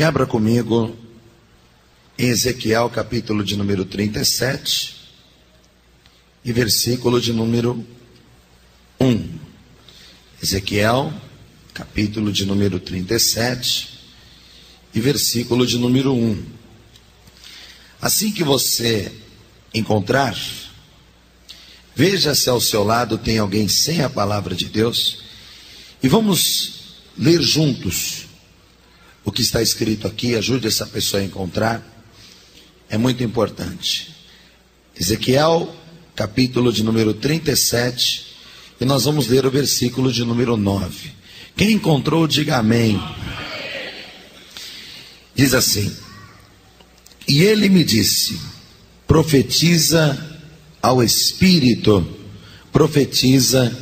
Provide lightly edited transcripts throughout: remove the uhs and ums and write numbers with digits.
E abra comigo em Ezequiel, capítulo de número 37 e versículo de número 1. Ezequiel, capítulo de número 37 e versículo de número 1. Assim que você encontrar, veja se ao seu lado tem alguém sem a palavra de Deus e vamos ler juntos o que está escrito aqui. Ajude essa pessoa a encontrar, é muito importante. Ezequiel, capítulo de número 37, e nós vamos ler o versículo de número 9. Quem encontrou, diga amém. Diz assim: e ele me disse: profetiza ao Espírito, profetiza,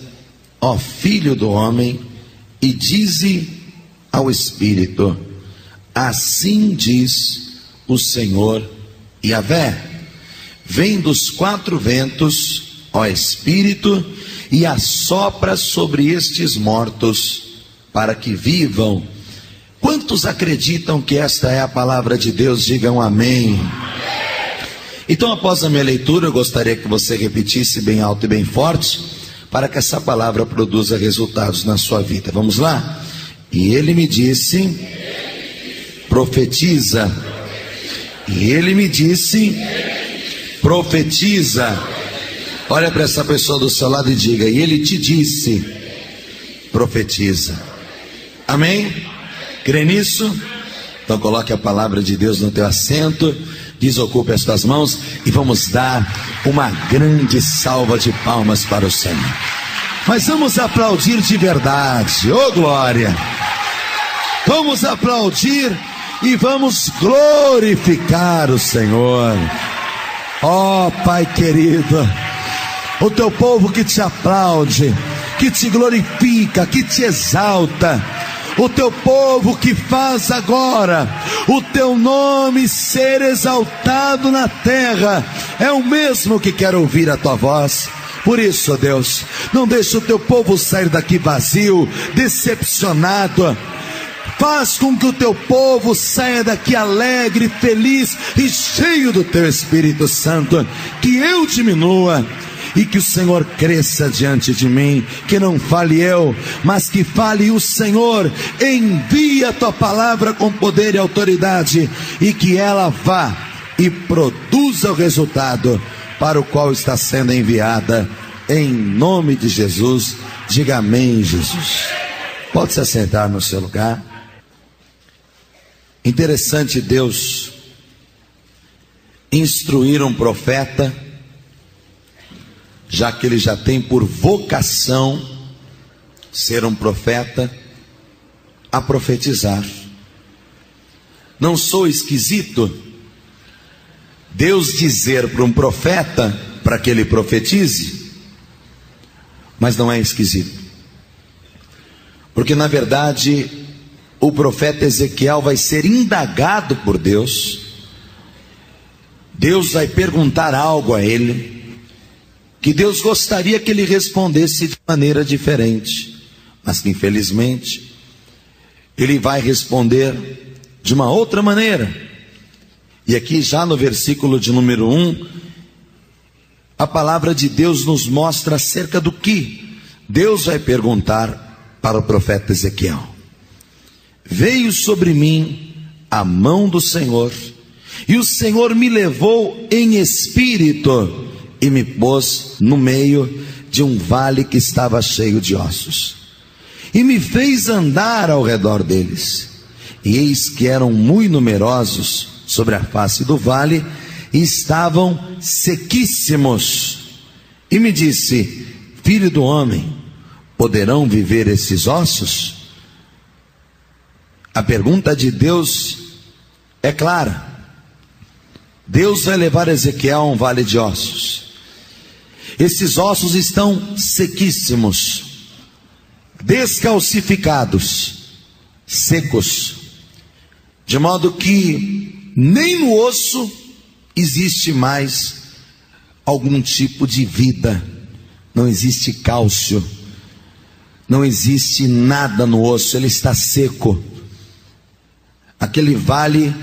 ó Filho do homem, e dize ao Espírito: assim diz o Senhor Yahvé, vem dos quatro ventos, ó Espírito, e assopra sobre estes mortos, para que vivam. Quantos acreditam que esta é a palavra de Deus? Digam amém. Então, após a minha leitura, eu gostaria que você repetisse bem alto e bem forte, para que essa palavra produza resultados na sua vida. Vamos lá? E ele me disse: profetiza. E ele me disse: profetiza. Olha para essa pessoa do seu lado e diga: e ele te disse: profetiza. Amém? Crê nisso? Então coloque a palavra de Deus no teu assento, desocupe as tuas mãos e vamos dar uma grande salva de palmas para o Senhor. Mas vamos aplaudir de verdade. Oh glória! Vamos aplaudir e vamos glorificar o Senhor. Oh Pai querido, o teu povo que te aplaude, que te glorifica, que te exalta, o teu povo que faz agora o teu nome ser exaltado na terra, é o mesmo que quer ouvir a tua voz. Por isso, Deus, não deixa o teu povo sair daqui vazio, decepcionado. Faz com que o teu povo saia daqui alegre, feliz e cheio do teu Espírito Santo. Que eu diminua e que o Senhor cresça diante de mim. Que não fale eu, mas que fale o Senhor. Envia a tua palavra com poder e autoridade, e que ela vá e produza o resultado para o qual está sendo enviada, em nome de Jesus. Diga amém, Jesus. Pode se assentar no seu lugar. Interessante Deus instruir um profeta, já que ele já tem por vocação ser um profeta, a profetizar. Não sou esquisito Deus dizer para um profeta para que ele profetize? Mas não é esquisito, porque na verdade o profeta Ezequiel vai ser indagado por Deus. Deus vai perguntar algo a ele, que Deus gostaria que ele respondesse de maneira diferente, mas que infelizmente ele vai responder de uma outra maneira. E aqui já no versículo de número 1, a palavra de Deus nos mostra acerca do que Deus vai perguntar para o profeta Ezequiel. Veio sobre mim a mão do Senhor, e o Senhor me levou em espírito e me pôs no meio de um vale que estava cheio de ossos, e me fez andar ao redor deles, e eis que eram muito numerosos sobre a face do vale, e estavam sequíssimos. E me disse: filho do homem, poderão viver esses ossos? A pergunta de Deus é clara. Deus vai levar Ezequiel a um vale de ossos. Esses ossos estão sequíssimos, descalcificados, secos, de modo que nem no osso existe mais algum tipo de vida. Não existe cálcio, não existe nada no osso, ele está seco. aquele vale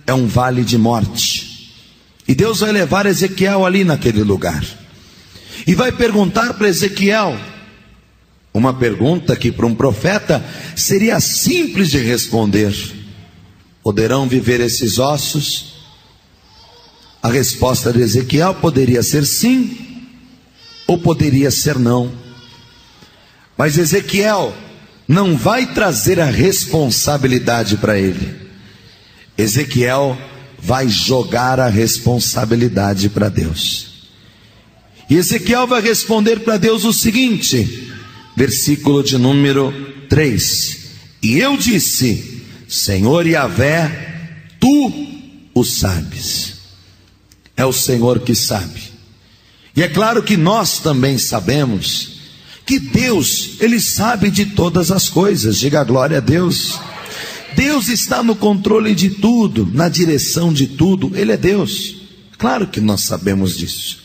é um vale de morte. E Deus vai levar Ezequiel ali naquele lugar. E vai perguntar para Ezequiel, uma pergunta que para um profeta seria simples de responder: poderão viver esses ossos? A resposta de Ezequiel poderia ser sim, ou poderia ser não. Mas Ezequiel não vai trazer a responsabilidade para ele. Ezequiel vai jogar a responsabilidade para Deus. E Ezequiel vai responder para Deus o seguinte, versículo de número 3: e eu disse, Senhor Yahvé, tu o sabes. É o Senhor que sabe. E é claro que nós também sabemos que Deus, Ele sabe de todas as coisas. Diga glória a Deus. Deus está no controle de tudo, na direção de tudo. Ele é Deus. Claro que nós sabemos disso.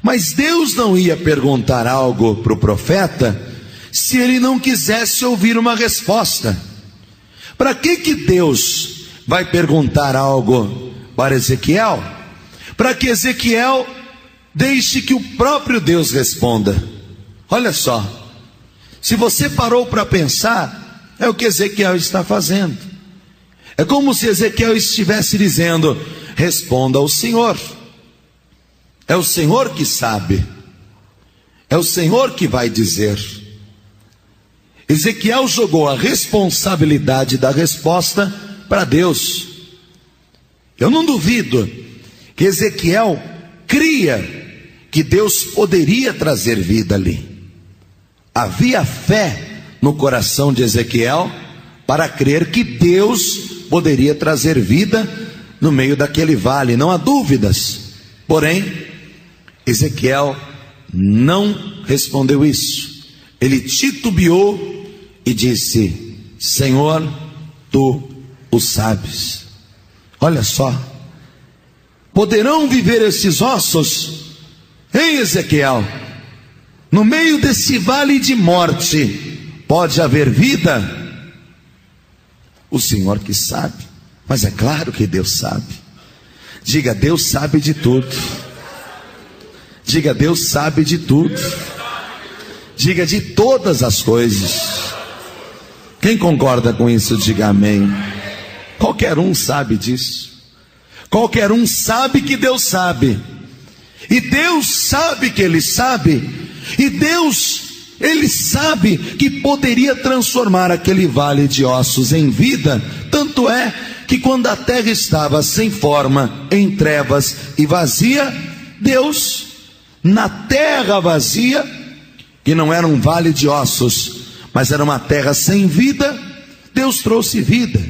Mas Deus não ia perguntar algo para o profeta se ele não quisesse ouvir uma resposta. Para que Deus vai perguntar algo para Ezequiel? Para que Ezequiel deixe que o próprio Deus responda. Olha só, se você parou para pensar, é o que Ezequiel está fazendo. É como se Ezequiel estivesse dizendo: responda ao Senhor. É o Senhor que sabe. É o Senhor que vai dizer. Ezequiel jogou a responsabilidade da resposta para Deus. Eu não duvido que Ezequiel cria que Deus poderia trazer vida ali. Havia fé no coração de Ezequiel para crer que Deus poderia trazer vida no meio daquele vale, não há dúvidas. Porém, Ezequiel não respondeu isso. Ele titubeou e disse: Senhor, tu o sabes. Olha só, poderão viver esses ossos? Hein, Ezequiel? No meio desse vale de morte, pode haver vida? O Senhor que sabe. Mas é claro que Deus sabe. Diga: Deus sabe de tudo. Diga: Deus sabe de tudo. Diga: de todas as coisas. Quem concorda com isso, diga amém. Qualquer um sabe disso. Qualquer um sabe que Deus sabe. E Deus sabe que Ele sabe. E Deus, Ele sabe que poderia transformar aquele vale de ossos em vida. Tanto é que quando a terra estava sem forma, em trevas e vazia, Deus, na terra vazia, que não era um vale de ossos, mas era uma terra sem vida, Deus trouxe vida.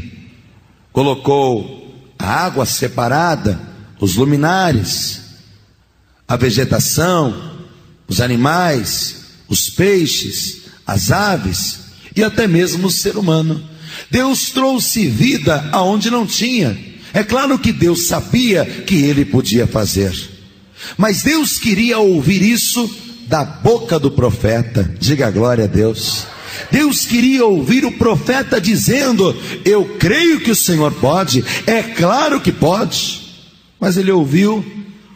Colocou a água separada, os luminares, a vegetação, os animais, os peixes, as aves e até mesmo o ser humano. Deus trouxe vida aonde não tinha. É claro que Deus sabia que Ele podia fazer, mas Deus queria ouvir isso da boca do profeta. Diga glória a Deus. Deus queria ouvir o profeta dizendo: eu creio que o Senhor pode, é claro que pode. Mas ele ouviu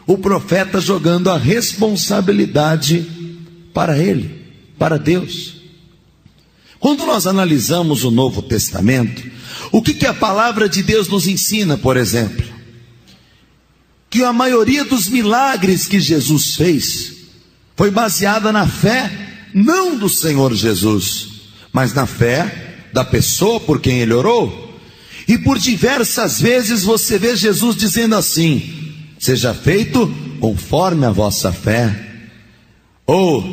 o profeta jogando a responsabilidade para ele, para Deus. Quando nós analisamos o Novo Testamento, o que a palavra de Deus nos ensina, por exemplo? Que a maioria dos milagres que Jesus fez foi baseada na fé, não do Senhor Jesus, mas na fé da pessoa por quem ele orou. E por diversas vezes você vê Jesus dizendo assim: seja feito conforme a vossa fé. Ou,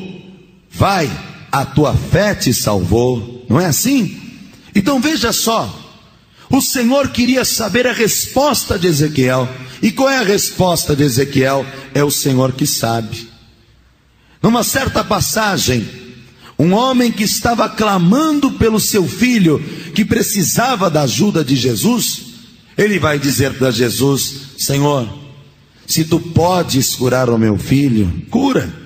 vai, a tua fé te salvou. Não é assim? Então veja só, o Senhor queria saber a resposta de Ezequiel. E qual é a resposta de Ezequiel? É o Senhor que sabe. Numa certa passagem, um homem que estava clamando pelo seu filho, que precisava da ajuda de Jesus, ele vai dizer para Jesus: Senhor, se tu podes curar o meu filho, cura.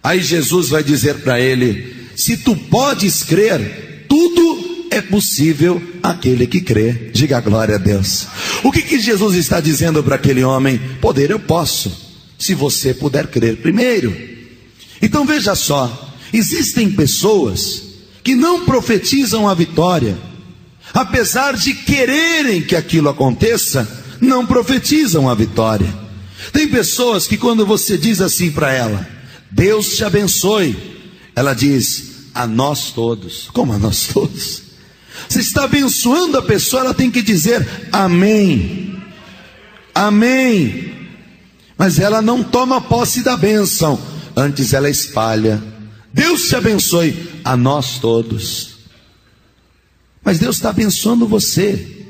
Aí Jesus vai dizer para ele: se tu podes crer, tudo é possível aquele que crê. Diga glória a Deus. O que Jesus está dizendo para aquele homem? Poder eu posso, se você puder crer primeiro. Então veja só, existem pessoas que não profetizam a vitória, apesar de quererem que aquilo aconteça, não profetizam a vitória. Tem pessoas que quando você diz assim para ela, Deus te abençoe, ela diz, a nós todos. Como a nós todos? Você está abençoando a pessoa, ela tem que dizer amém, amém. Mas ela não toma posse da bênção, antes ela espalha, Deus te abençoe, a nós todos. Mas Deus está abençoando você,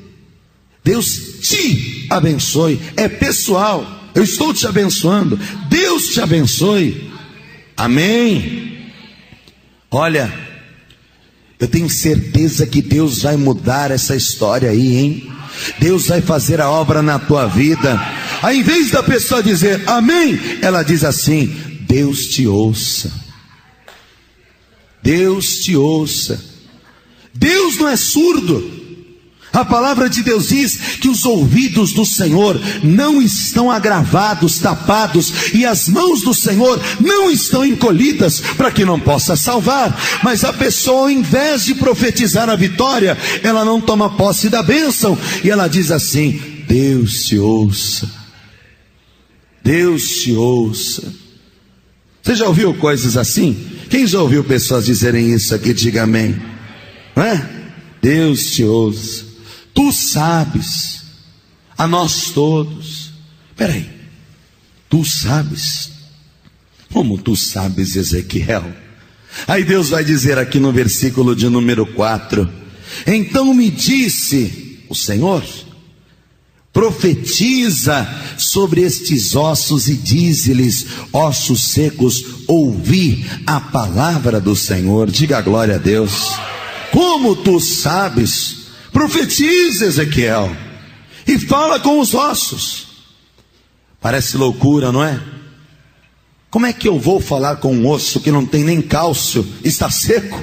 Deus te abençoe, é pessoal, eu estou te abençoando, Deus te abençoe, amém. Olha, eu tenho certeza que Deus vai mudar essa história aí, hein? Deus vai fazer a obra na tua vida. Aí, em vez da pessoa dizer amém, ela diz assim, Deus te ouça, Deus te ouça. Deus não é surdo. A palavra de Deus diz que os ouvidos do Senhor não estão agravados, tapados, e as mãos do Senhor não estão encolhidas para que não possa salvar. Mas a pessoa, ao invés de profetizar a vitória, ela não toma posse da bênção, e ela diz assim, Deus te ouça, Deus te ouça. Você já ouviu coisas assim? Quem já ouviu pessoas dizerem isso aqui? Diga amém. Não é? Deus te ouça. Tu sabes, a nós todos. Peraí, tu sabes? Como tu sabes, Ezequiel? Aí Deus vai dizer aqui no versículo de número 4, então me disse o Senhor, profetiza sobre estes ossos e dize-lhes, ossos secos, ouvi a palavra do Senhor. Diga glória a Deus. Como tu sabes? Profetiza, Ezequiel, e fala com os ossos. Parece loucura, não é? Como é que eu vou falar com um osso que não tem nem cálcio, está seco?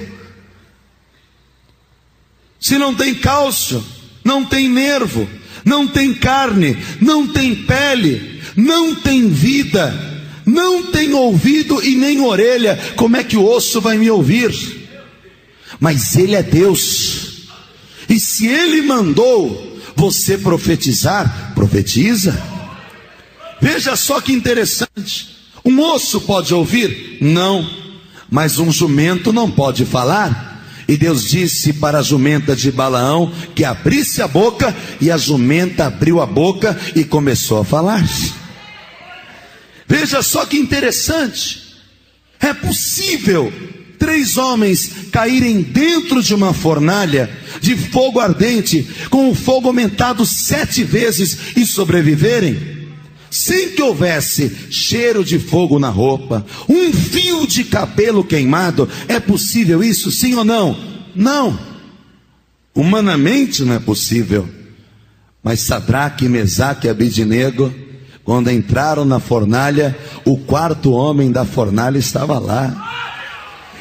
Se não tem cálcio, não tem nervo, não tem carne, não tem pele, não tem vida, não tem ouvido e nem orelha, como é que o osso vai me ouvir? Mas Ele é Deus. E se Ele mandou você profetizar, profetiza. Veja só que interessante. Um osso pode ouvir? Não. Mas um jumento não pode falar. E Deus disse para a jumenta de Balaão que abrisse a boca, e a jumenta abriu a boca e começou a falar. Veja só que interessante. É possível 3 homens caírem dentro de uma fornalha de fogo ardente, com o fogo aumentado 7 vezes, e sobreviverem, sem que houvesse cheiro de fogo na roupa, um fio de cabelo queimado. É possível isso, sim ou não? Não, humanamente não é possível. Mas Sadraque, Mesaque e Abidnego, quando entraram na fornalha, o 4º homem da fornalha estava lá.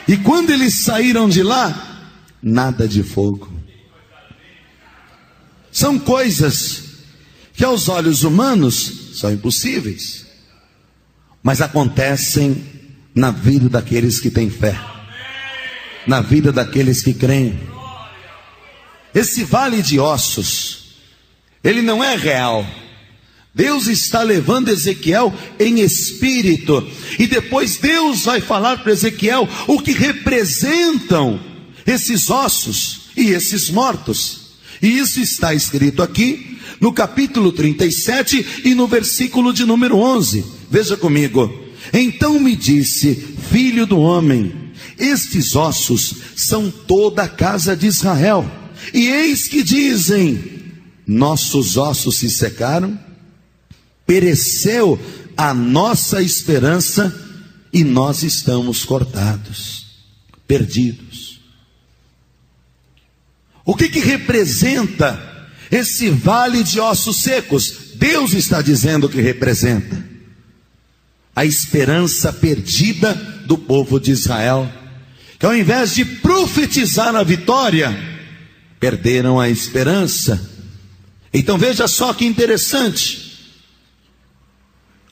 E quando eles saíram de lá, nada de fogo. São coisas que aos olhos humanos são impossíveis, mas acontecem na vida daqueles que têm fé, na vida daqueles que creem. Esse vale de ossos, ele não é real. Deus está levando Ezequiel em espírito, e depois Deus vai falar para Ezequiel o que representam esses ossos e esses mortos. E isso está escrito aqui no capítulo 37 e no versículo de número 11. Veja comigo. Então me disse, filho do homem, estes ossos são toda a casa de Israel. E eis que dizem, nossos ossos se secaram, pereceu a nossa esperança e nós estamos cortados, perdidos. O que representa esse vale de ossos secos? Deus está dizendo que representa a esperança perdida do povo de Israel, que ao invés de profetizar a vitória, perderam a esperança. Então veja só que interessante.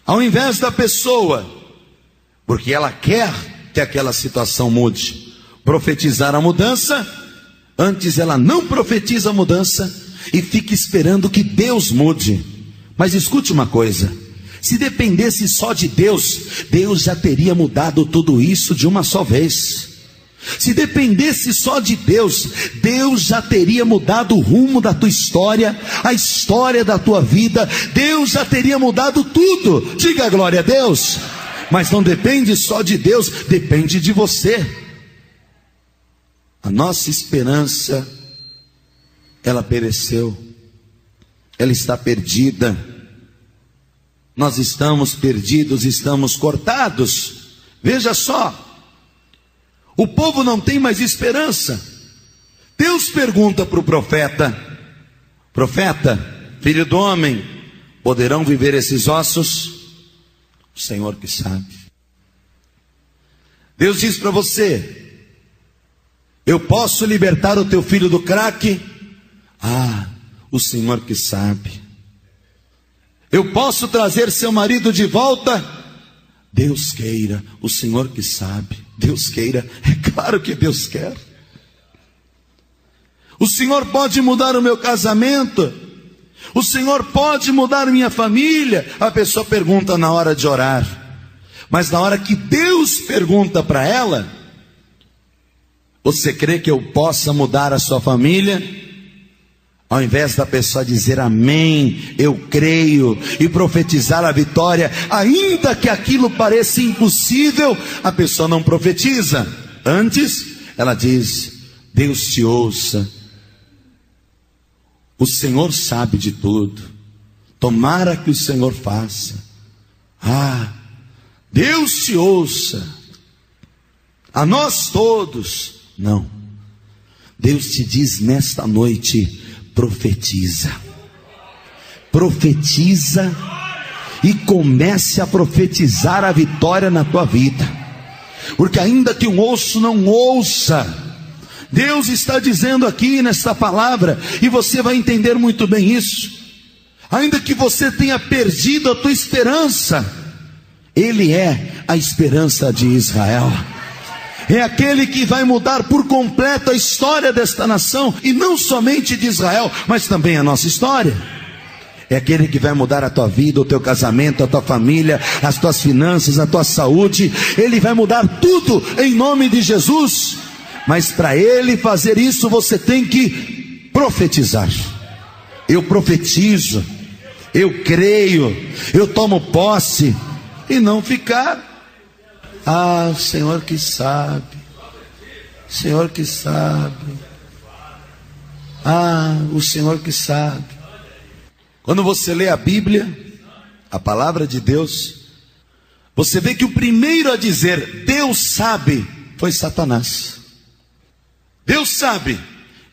Ao invés da pessoa, porque ela quer que aquela situação mude, profetizar a mudança, antes ela não profetiza a mudança e fica esperando que Deus mude. Mas escute uma coisa: se dependesse só de Deus, Deus já teria mudado tudo isso de uma só vez. Se dependesse só de Deus, Deus já teria mudado o rumo da tua história, a história da tua vida. Deus já teria mudado tudo. Diga glória a Deus. Mas não depende só de Deus, depende de você. A nossa esperança, ela pereceu, ela está perdida. Nós estamos perdidos, estamos cortados. Veja só, o povo não tem mais esperança. Deus pergunta para o profeta: profeta, filho do homem, poderão viver esses ossos? O Senhor que sabe. Deus diz para você: eu posso libertar o teu filho do crack? Ah, o Senhor que sabe. Eu posso trazer seu marido de volta? Deus queira, o Senhor que sabe. Deus queira, é claro que Deus quer. O Senhor pode mudar o meu casamento? O Senhor pode mudar minha família? A pessoa pergunta na hora de orar, mas na hora que Deus pergunta para ela: você crê que eu possa mudar a sua família? Ao invés da pessoa dizer amém, eu creio, e profetizar a vitória, ainda que aquilo pareça impossível, a pessoa não profetiza. Antes, ela diz: Deus te ouça, o Senhor sabe de tudo, tomara que o Senhor faça. Ah, Deus te ouça, a nós todos. Não, Deus te diz nesta noite: profetiza, profetiza e comece a profetizar a vitória na tua vida, porque ainda que um osso não ouça, Deus está dizendo aqui nesta palavra, e você vai entender muito bem isso. Ainda que você tenha perdido a tua esperança, Ele é a esperança de Israel. É aquele que vai mudar por completo a história desta nação, e não somente de Israel, mas também a nossa história. É aquele que vai mudar a tua vida, o teu casamento, a tua família, as tuas finanças, a tua saúde. Ele vai mudar tudo em nome de Jesus. Mas para Ele fazer isso, você tem que profetizar. Eu profetizo, eu creio, eu tomo posse, e não ficar: ah, o Senhor que sabe, o Senhor que sabe, ah, o Senhor que sabe. Quando você lê a Bíblia, a palavra de Deus, você vê que o primeiro a dizer Deus sabe foi Satanás. Deus sabe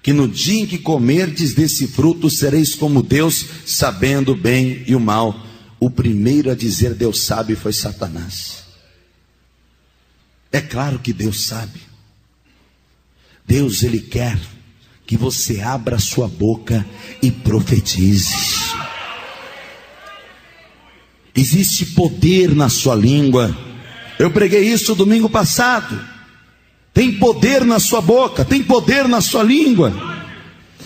que no dia em que comerdes desse fruto sereis como Deus, sabendo o bem e o mal. O primeiro a dizer Deus sabe foi Satanás. É claro que Deus sabe. Deus, Ele quer que você abra a sua boca e profetize. Existe poder na sua língua. Eu preguei isso domingo passado. Tem poder na sua boca, tem poder na sua língua.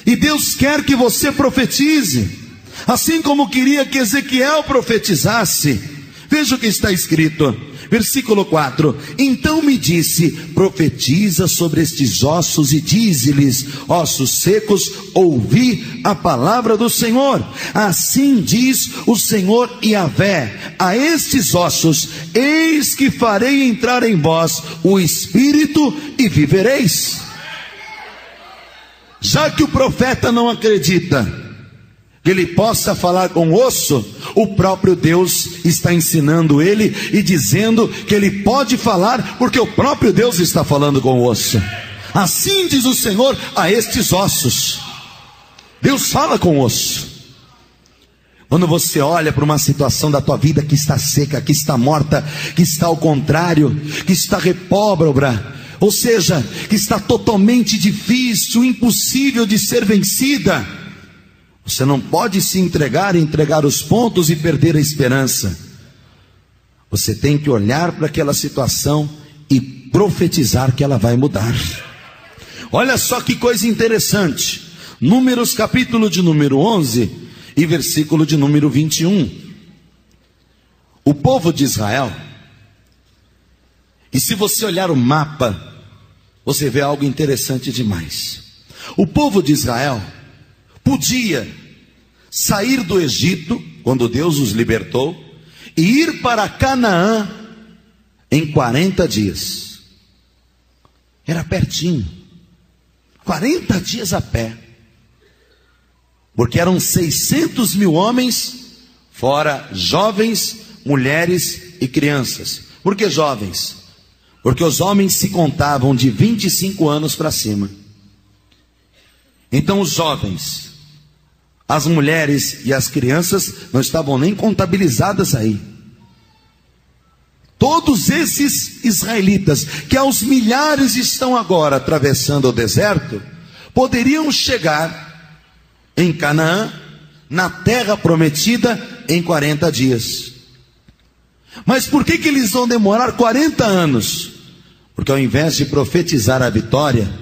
E Deus quer que você profetize, assim como queria que Ezequiel profetizasse. Veja o que está escrito, versículo 4: então me disse, profetiza sobre estes ossos e dize-lhes, ossos secos, ouvi a palavra do Senhor. Assim diz o Senhor Yahvé a estes ossos, eis que farei entrar em vós o Espírito e vivereis. Já que o profeta não acredita que ele possa falar com osso, o próprio Deus está ensinando ele e dizendo que ele pode falar, porque o próprio Deus está falando com o osso. Assim diz o Senhor a estes ossos. Deus fala com o osso. Quando você olha para uma situação da tua vida que está seca, que está morta, que está ao contrário, que está repóbora, ou seja, que está totalmente difícil, impossível de ser vencida, você não pode se entregar os pontos e perder a esperança. Você tem que olhar para aquela situação e profetizar que ela vai mudar. Olha só que coisa interessante. Números, capítulo de número 11 e versículo de número 21. O povo de Israel, e se você olhar o mapa, você vê algo interessante demais. O povo de Israel podia sair do Egito, quando Deus os libertou, e ir para Canaã em 40 dias. Era pertinho, 40 dias a pé, porque eram 600 mil homens, fora jovens, mulheres e crianças. Por que jovens? Porque os homens se contavam de 25 anos para cima. Então os jovens, as mulheres e as crianças não estavam nem contabilizadas aí. Todos esses israelitas, que aos milhares estão agora atravessando o deserto, poderiam chegar em Canaã, na terra prometida, em 40 dias. Mas por que eles vão demorar 40 anos? Porque ao invés de profetizar a vitória,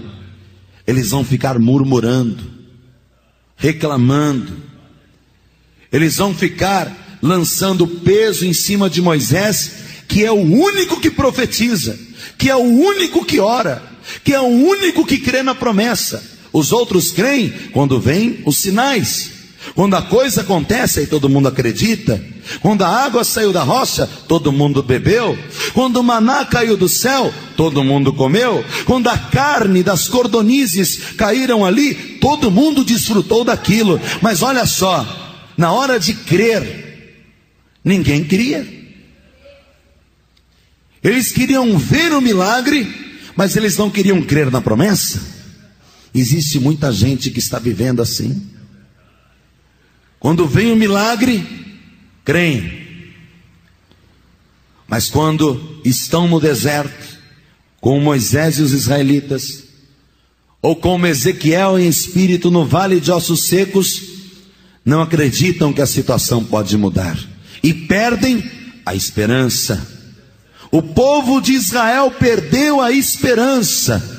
eles vão ficar murmurando, reclamando. Eles vão ficar lançando peso em cima de Moisés, que é o único que profetiza, que é o único que ora, que é o único que crê na promessa. Os outros creem quando vêm os sinais. Quando a coisa acontece, aí todo mundo acredita. Quando a água saiu da rocha, todo mundo bebeu. Quando o maná caiu do céu, todo mundo comeu. Quando a carne das cordonizes caíram ali, todo mundo desfrutou daquilo. Mas olha só, na hora de crer, ninguém queria. Eles queriam ver o milagre, mas eles não queriam crer na promessa. Existe muita gente que está vivendo assim. Quando vem o milagre, creem. Mas quando estão no deserto, com Moisés e os israelitas, ou como Ezequiel em espírito no vale de ossos secos, não acreditam que a situação pode mudar e perdem a esperança. O povo de Israel perdeu a esperança.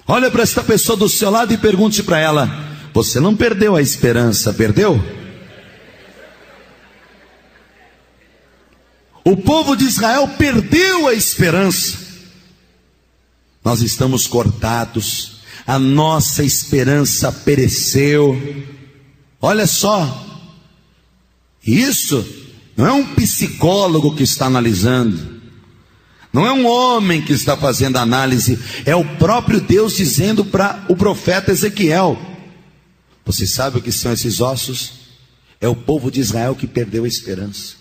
Olha para esta pessoa do seu lado e pergunte para ela: você não perdeu a esperança, perdeu? O povo de Israel perdeu a esperança. Nós estamos cortados, a nossa esperança pereceu. Olha só, isso não é um psicólogo que está analisando, não é um homem que está fazendo análise, é o próprio Deus dizendo para o profeta Ezequiel. Você sabe o que são esses ossos? É o povo de Israel que perdeu a esperança.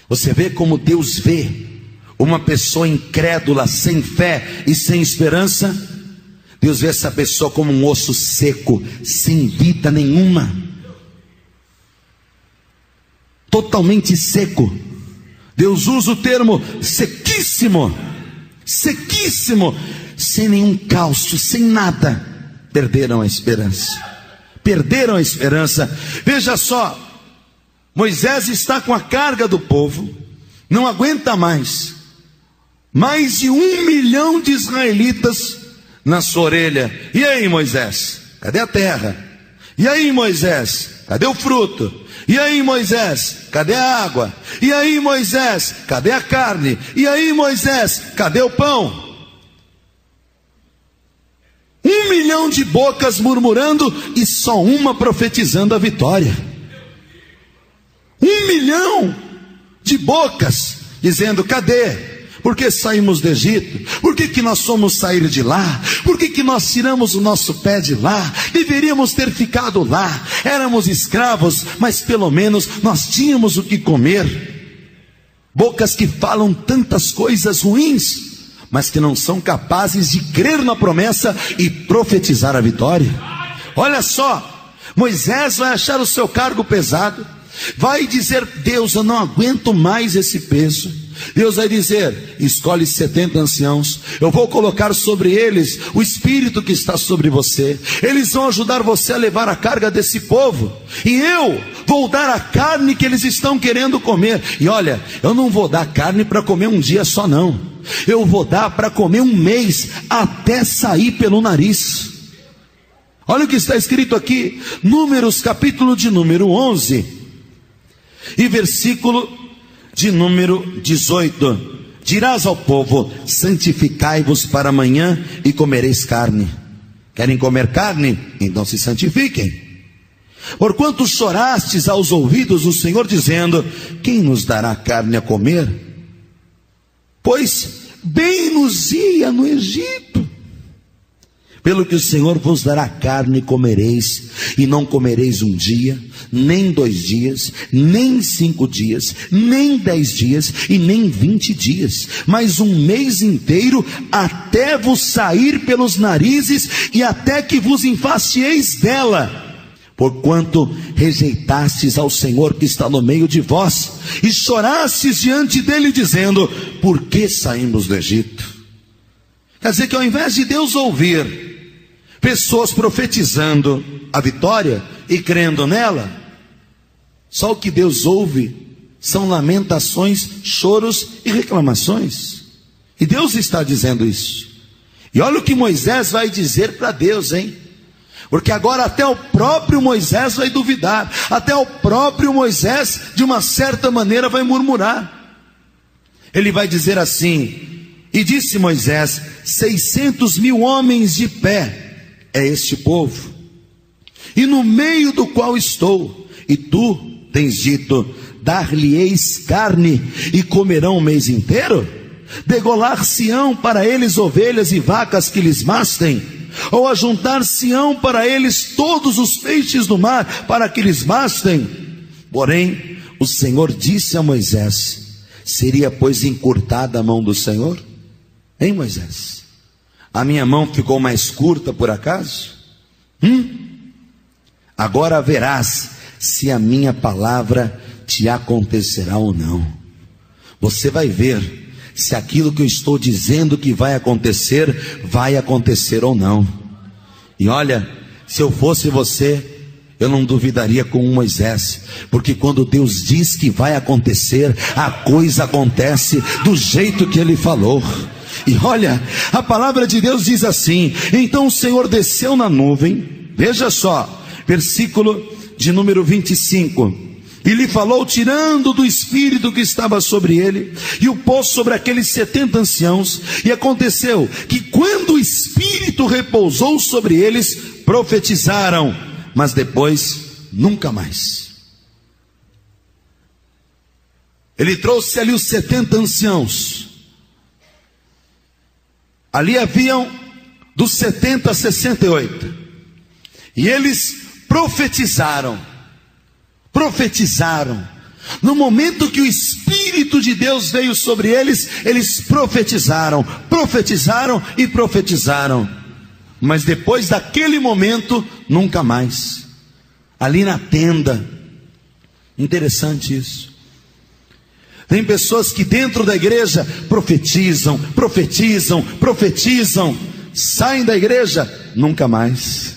Você vê como Deus vê uma pessoa incrédula, sem fé e sem esperança? Deus vê essa pessoa como um osso seco, sem vida nenhuma, totalmente seco. Deus usa o termo sequíssimo, sequíssimo, sem nenhum cálcio, sem nada. Perderam a esperança. Perderam a esperança. Veja só, Moisés está com a carga do povo, não aguenta mais. Mais de 1 milhão de israelitas na sua orelha. E aí, Moisés? Cadê a terra? E aí, Moisés? Cadê o fruto? E aí, Moisés? Cadê a água? E aí, Moisés? Cadê a carne? E aí, Moisés? Cadê o pão? 1 milhão de bocas murmurando e só uma profetizando a vitória. 1 milhão de bocas dizendo: cadê? Por que saímos do Egito? Por que nós fomos sair de lá? Por que nós tiramos o nosso pé de lá? Deveríamos ter ficado lá. Éramos escravos, mas pelo menos nós tínhamos o que comer. Bocas que falam tantas coisas ruins, mas que não são capazes de crer na promessa e profetizar a vitória. Olha só, Moisés vai achar o seu cargo pesado, vai dizer: Deus, eu não aguento mais esse peso, Deus vai dizer: escolhe 70 anciãos, eu vou colocar sobre eles o Espírito que está sobre você, eles vão ajudar você a levar a carga desse povo, e eu vou dar a carne que eles estão querendo comer. E olha, eu não vou dar carne para comer um dia só não, eu vou dar para comer um mês, até sair pelo nariz. Olha o que está escrito aqui, Números, capítulo de número 11, e versículo de número 18. Dirás ao povo: santificai-vos para amanhã e comereis carne. Querem comer carne? Então se santifiquem. Porquanto chorastes aos ouvidos do Senhor, dizendo: quem nos dará carne a comer? Pois bem nos ia no Egito. Pelo que o Senhor vos dará carne, comereis, e não comereis um dia, nem 2 dias, nem 5 dias, nem 10 dias, e nem 20 dias, mas um mês inteiro, até vos sair pelos narizes, e até que vos enfacieis dela. Porquanto rejeitastes ao Senhor que está no meio de vós, e chorastes diante dele, dizendo: por que saímos do Egito? Quer dizer que ao invés de Deus ouvir pessoas profetizando a vitória e crendo nela, só o que Deus ouve são lamentações, choros e reclamações. E Deus está dizendo isso. E olha o que Moisés vai dizer para Deus, hein? Porque agora até o próprio Moisés vai duvidar, até o próprio Moisés de uma certa maneira vai murmurar. Ele vai dizer assim: e disse Moisés: 600 mil homens de pé é este povo, e no meio do qual estou, e tu tens dito: dar-lhe-eis carne, e comerão o mês inteiro? Degolar-se-ão para eles ovelhas e vacas que lhes mastem? Ou ajuntar-se-ão para eles todos os peixes do mar, para que lhes mastem? Porém o Senhor disse a Moisés: seria pois encurtada a mão do Senhor? Hein, Moisés? A minha mão ficou mais curta por acaso? Agora verás se a minha palavra te acontecerá ou não. Você vai ver se aquilo que eu estou dizendo que vai acontecer ou não. E olha, se eu fosse você, eu não duvidaria com Moisés, porque quando Deus diz que vai acontecer, a coisa acontece do jeito que ele falou. E olha, a palavra de Deus diz assim: então o Senhor desceu na nuvem, veja só, versículo de número 25, e lhe falou, tirando do Espírito que estava sobre ele, e o pôs sobre aqueles 70 anciãos. E aconteceu que quando o Espírito repousou sobre eles, profetizaram, mas depois nunca mais. Ele trouxe ali os 70 anciãos. Ali haviam dos 70 a 68. E eles profetizaram. No momento que o Espírito de Deus veio sobre eles, eles profetizaram. Mas depois daquele momento, nunca mais. Ali na tenda. Interessante isso. Tem pessoas que dentro da igreja profetizam, saem da igreja, nunca mais.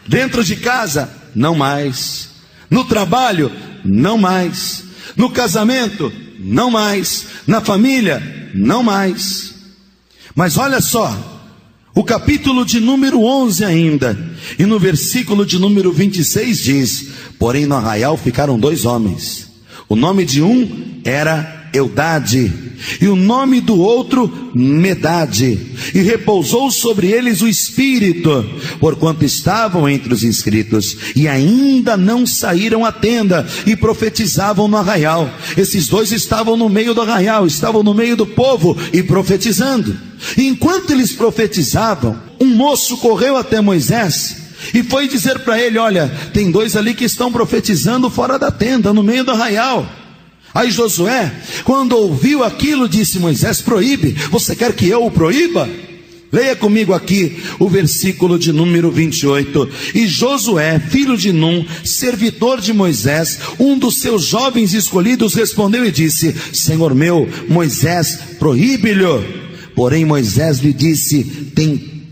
Dentro de casa, não mais. No trabalho, não mais. No casamento, não mais. Na família, não mais. Mas olha só, o capítulo de número 11 ainda, e no versículo de número 26 diz: porém no arraial ficaram 2 homens. O nome de um era Eldade, e o nome do outro Medade, e repousou sobre eles o Espírito, porquanto estavam entre os inscritos, e ainda não saíram à tenda, e profetizavam no arraial. Esses 2 estavam no meio do arraial, estavam no meio do povo, e profetizando. E enquanto eles profetizavam, um moço correu até Moisés, e foi dizer para ele: olha, tem 2 ali que estão profetizando fora da tenda, no meio do arraial. Aí Josué, quando ouviu aquilo, disse: Moisés, proíbe. Você quer que eu o proíba? Leia comigo aqui o versículo de número 28. E Josué, filho de Num, servidor de Moisés, um dos seus jovens escolhidos, respondeu e disse: Senhor meu, Moisés, proíbe-lhe. Porém Moisés lhe disse: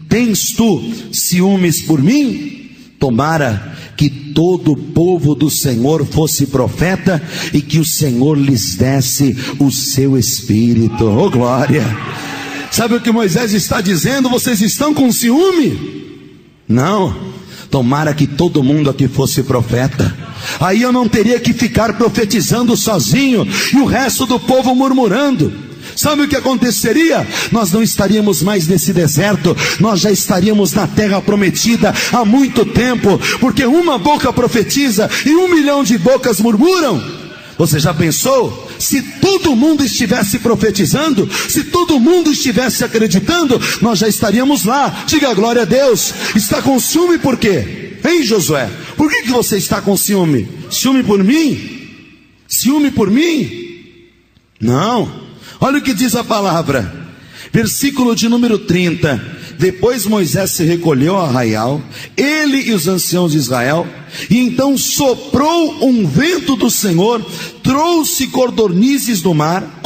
Tens tu ciúmes por mim? Tomara que todo o povo do Senhor fosse profeta, e que o Senhor lhes desse o seu espírito. Oh glória! Sabe o que Moisés está dizendo? Vocês estão com ciúme? Não. Tomara que todo mundo aqui fosse profeta. Aí eu não teria que ficar profetizando sozinho e o resto do povo murmurando. Sabe o que aconteceria? Nós não estaríamos mais nesse deserto, nós já estaríamos na terra prometida há muito tempo, porque uma boca profetiza e 1 milhão de bocas murmuram. Você já pensou? Se todo mundo estivesse profetizando, se todo mundo estivesse acreditando, nós já estaríamos lá. Diga glória a Deus. Está com ciúme por quê? Hein, Josué? Por que você está com ciúme? Ciúme por mim? Ciúme por mim? Não. Olha o que diz a palavra, versículo de número 30. Depois Moisés se recolheu ao arraial, ele e os anciãos de Israel, e então soprou um vento do Senhor, trouxe codornizes do mar,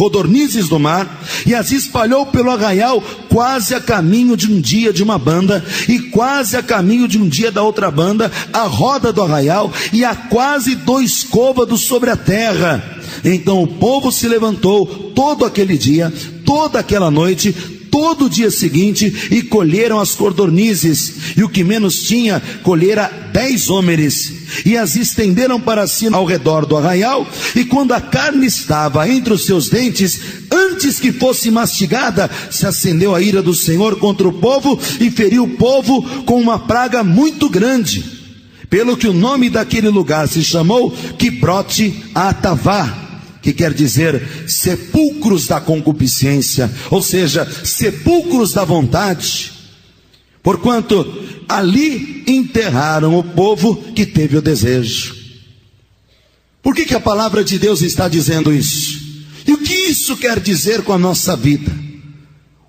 e as espalhou pelo arraial, quase a caminho de um dia de uma banda, e quase a caminho de um dia da outra banda, a roda do arraial, e a quase 2 côvados sobre a terra. Então o povo se levantou todo aquele dia, toda aquela noite, todo o dia seguinte, e colheram as codornizes, e o que menos tinha, colhera 10 homeres, e as estenderam para si ao redor do arraial, e quando a carne estava entre os seus dentes, antes que fosse mastigada, se acendeu a ira do Senhor contra o povo, e feriu o povo com uma praga muito grande, pelo que o nome daquele lugar se chamou Quibrote Atavá, que quer dizer sepulcros da concupiscência, ou seja, sepulcros da vontade, porquanto ali enterraram o povo que teve o desejo. Por que a palavra de Deus está dizendo isso? E o que isso quer dizer com a nossa vida?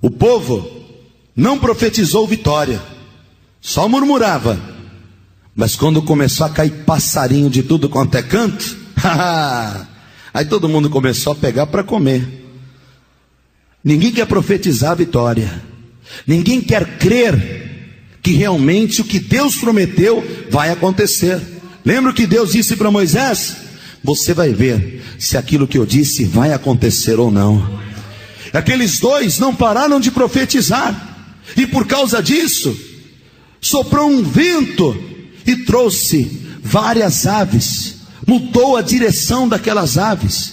O povo não profetizou vitória, só murmurava, mas quando começou a cair passarinho de tudo quanto é canto, aí todo mundo começou a pegar para comer. Ninguém quer profetizar a vitória. Ninguém quer crer que realmente o que Deus prometeu vai acontecer. Lembra o que Deus disse para Moisés? Você vai ver se aquilo que eu disse vai acontecer ou não. Aqueles 2 não pararam de profetizar, e por causa disso soprou um vento e trouxe várias aves, mudou a direção daquelas aves,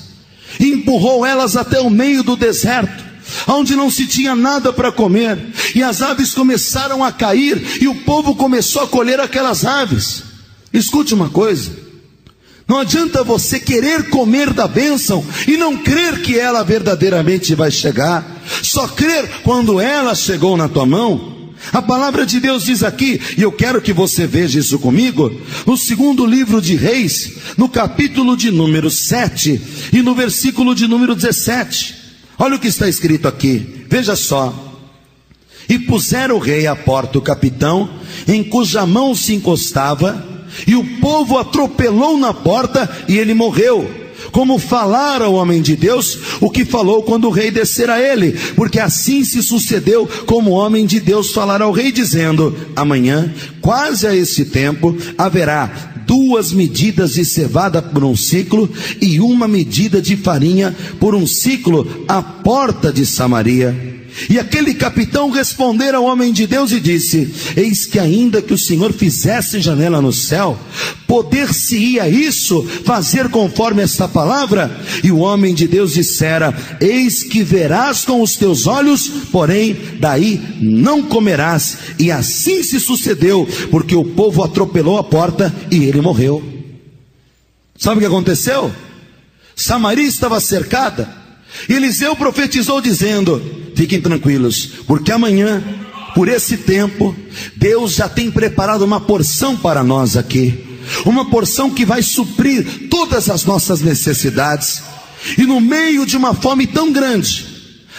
e empurrou elas até o meio do deserto, onde não se tinha nada para comer, e as aves começaram a cair, e o povo começou a colher aquelas aves. Escute uma coisa, não adianta você querer comer da bênção, e não crer que ela verdadeiramente vai chegar, só crer quando ela chegou na tua mão. A palavra de Deus diz aqui, e eu quero que você veja isso comigo, no 2º livro de Reis, no capítulo de número 7, e no versículo de número 17, olha o que está escrito aqui, veja só. E puseram o rei à porta o capitão, em cuja mão se encostava, e o povo atropelou na porta, e ele morreu. Como falara o homem de Deus, o que falou quando o rei descer a ele, porque assim se sucedeu como o homem de Deus falara ao rei, dizendo: amanhã, quase a esse tempo, haverá 2 medidas de cevada por um ciclo, e 1 medida de farinha por um ciclo à porta de Samaria. E aquele capitão respondera ao homem de Deus e disse: eis que ainda que o Senhor fizesse janela no céu, poder-se-ia isso fazer conforme esta palavra? E o homem de Deus dissera: eis que verás com os teus olhos, porém daí não comerás. E assim se sucedeu, porque o povo atropelou a porta e ele morreu. Sabe o que aconteceu? Samaria estava cercada. Eliseu profetizou dizendo: fiquem tranquilos, porque amanhã, por esse tempo, Deus já tem preparado uma porção para nós aqui, uma porção que vai suprir todas as nossas necessidades. E no meio de uma fome tão grande,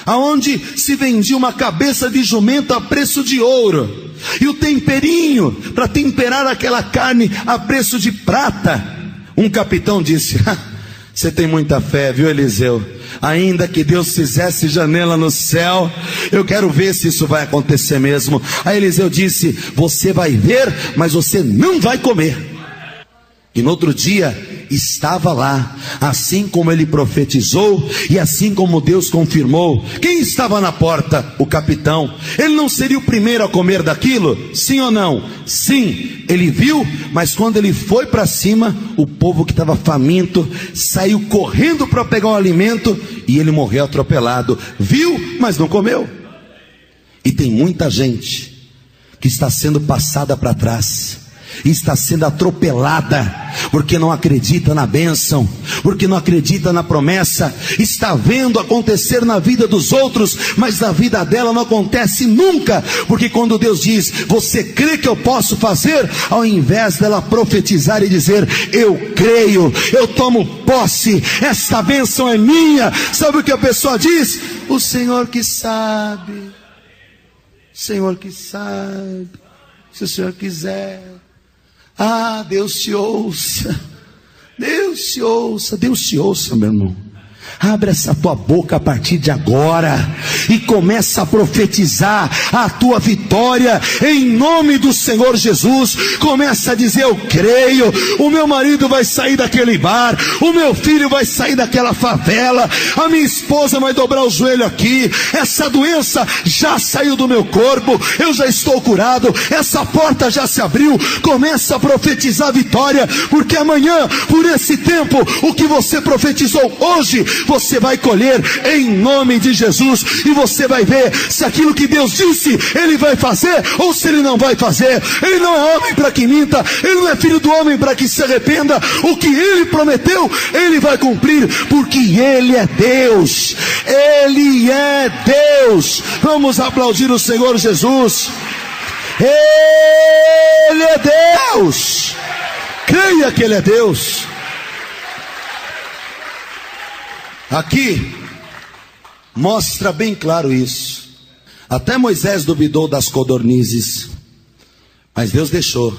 aonde se vendia uma cabeça de jumento a preço de ouro, e o temperinho para temperar aquela carne a preço de prata. Um capitão disse: você tem muita fé, viu, Eliseu? Ainda que Deus fizesse janela no céu, eu quero ver se isso vai acontecer mesmo. Aí Eliseu disse: você vai ver, mas você não vai comer. E no outro dia estava lá, assim como ele profetizou e assim como Deus confirmou. Quem estava na porta? O capitão. Ele não seria o primeiro a comer daquilo? Sim ou não? Sim, ele viu, mas quando ele foi para cima, o povo que estava faminto saiu correndo para pegar o alimento e ele morreu atropelado. Viu, mas não comeu. E tem muita gente que está sendo passada para trás, está sendo atropelada, porque não acredita na bênção, porque não acredita na promessa. Está vendo acontecer na vida dos outros, mas na vida dela não acontece nunca. Porque quando Deus diz: você crê que eu posso fazer? Ao invés dela profetizar e dizer: eu creio, eu tomo posse, esta bênção é minha, sabe o que a pessoa diz? O Senhor que sabe, o Senhor que sabe, se o Senhor quiser. Ah, Deus te ouça, Deus te ouça, Deus te ouça, meu irmão. Abre essa tua boca a partir de agora e começa a profetizar a tua vitória em nome do Senhor Jesus. Começa a dizer: eu creio, o meu marido vai sair daquele bar, o meu filho vai sair daquela favela, a minha esposa vai dobrar o joelho aqui, essa doença já saiu do meu corpo, eu já estou curado, essa porta já se abriu. Começa a profetizar a vitória, porque amanhã, por esse tempo, o que você profetizou hoje, você vai colher em nome de Jesus. E você vai ver se aquilo que Deus disse Ele vai fazer ou se Ele não vai fazer. Ele não é homem para que minta, Ele não é filho do homem para que se arrependa. O que Ele prometeu, Ele vai cumprir, porque Ele é Deus. Ele é Deus. Vamos aplaudir o Senhor Jesus. Ele é Deus. Creia que Ele é Deus. Aqui mostra bem claro isso. Até Moisés duvidou das codornizes, mas Deus deixou.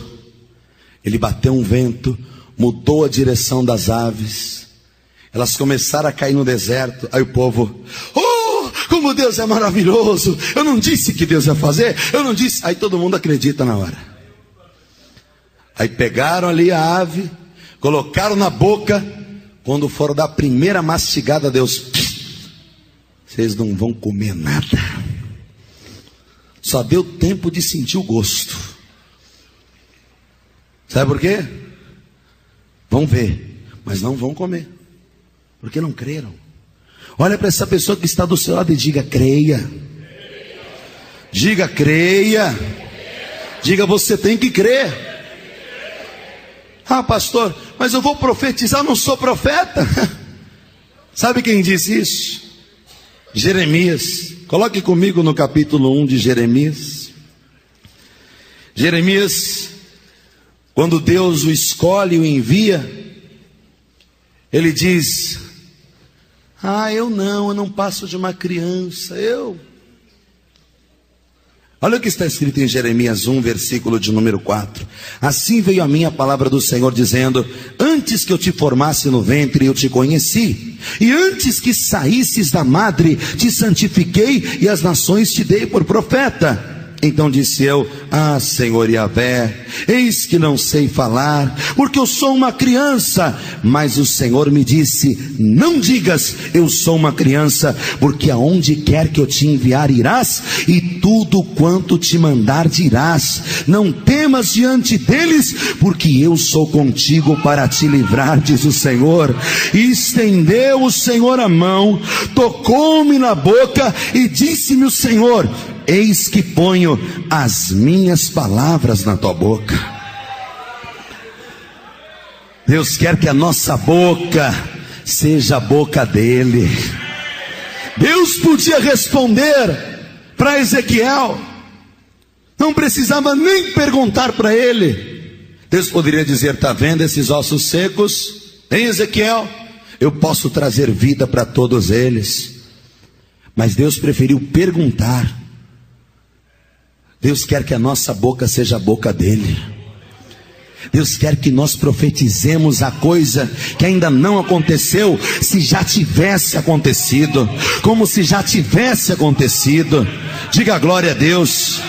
Ele bateu um vento, mudou a direção das aves, elas começaram a cair no deserto. Aí o povo: oh, como Deus é maravilhoso, eu não disse que Deus ia fazer, eu não disse. Aí todo mundo acredita na hora. Aí pegaram ali a ave, colocaram na boca. Quando foram dar a primeira mastigada, Deus: vocês não vão comer nada. Só deu tempo de sentir o gosto. Sabe por quê? Vão ver, mas não vão comer, porque não creram. Olha para essa pessoa que está do seu lado e diga: creia. Diga: creia. Diga: você tem que crer. Ah, pastor, mas eu vou profetizar, não sou profeta. Sabe quem disse isso? Jeremias. Coloque comigo no capítulo 1 de Jeremias. Jeremias, quando Deus o escolhe e o envia, ele diz: ah, eu não passo de uma criança, Olha o que está escrito em Jeremias 1, versículo de número 4. Assim veio a mim a palavra do Senhor dizendo: antes que eu te formasse no ventre, eu te conheci, e antes que saísses da madre, te santifiquei, e as nações te dei por profeta. Então disse eu: ah, Senhor Yahvé, eis que não sei falar, porque eu sou uma criança. Mas o Senhor me disse: não digas eu sou uma criança, porque aonde quer que eu te enviar irás, e tudo quanto te mandar dirás. Não temas diante deles, porque eu sou contigo para te livrar, diz o Senhor. E estendeu o Senhor a mão, tocou-me na boca, e disse-me o Senhor: eis que ponho as minhas palavras na tua boca. Deus quer que a nossa boca seja a boca dele. Deus podia responder para Ezequiel, não precisava nem perguntar para ele. Deus poderia dizer: está vendo esses ossos secos? Hein, Ezequiel? Eu posso trazer vida para todos eles. Mas Deus preferiu perguntar. Deus quer que a nossa boca seja a boca dele. Deus quer que nós profetizemos a coisa que ainda não aconteceu, se já tivesse acontecido, como se já tivesse acontecido. Diga glória a Deus.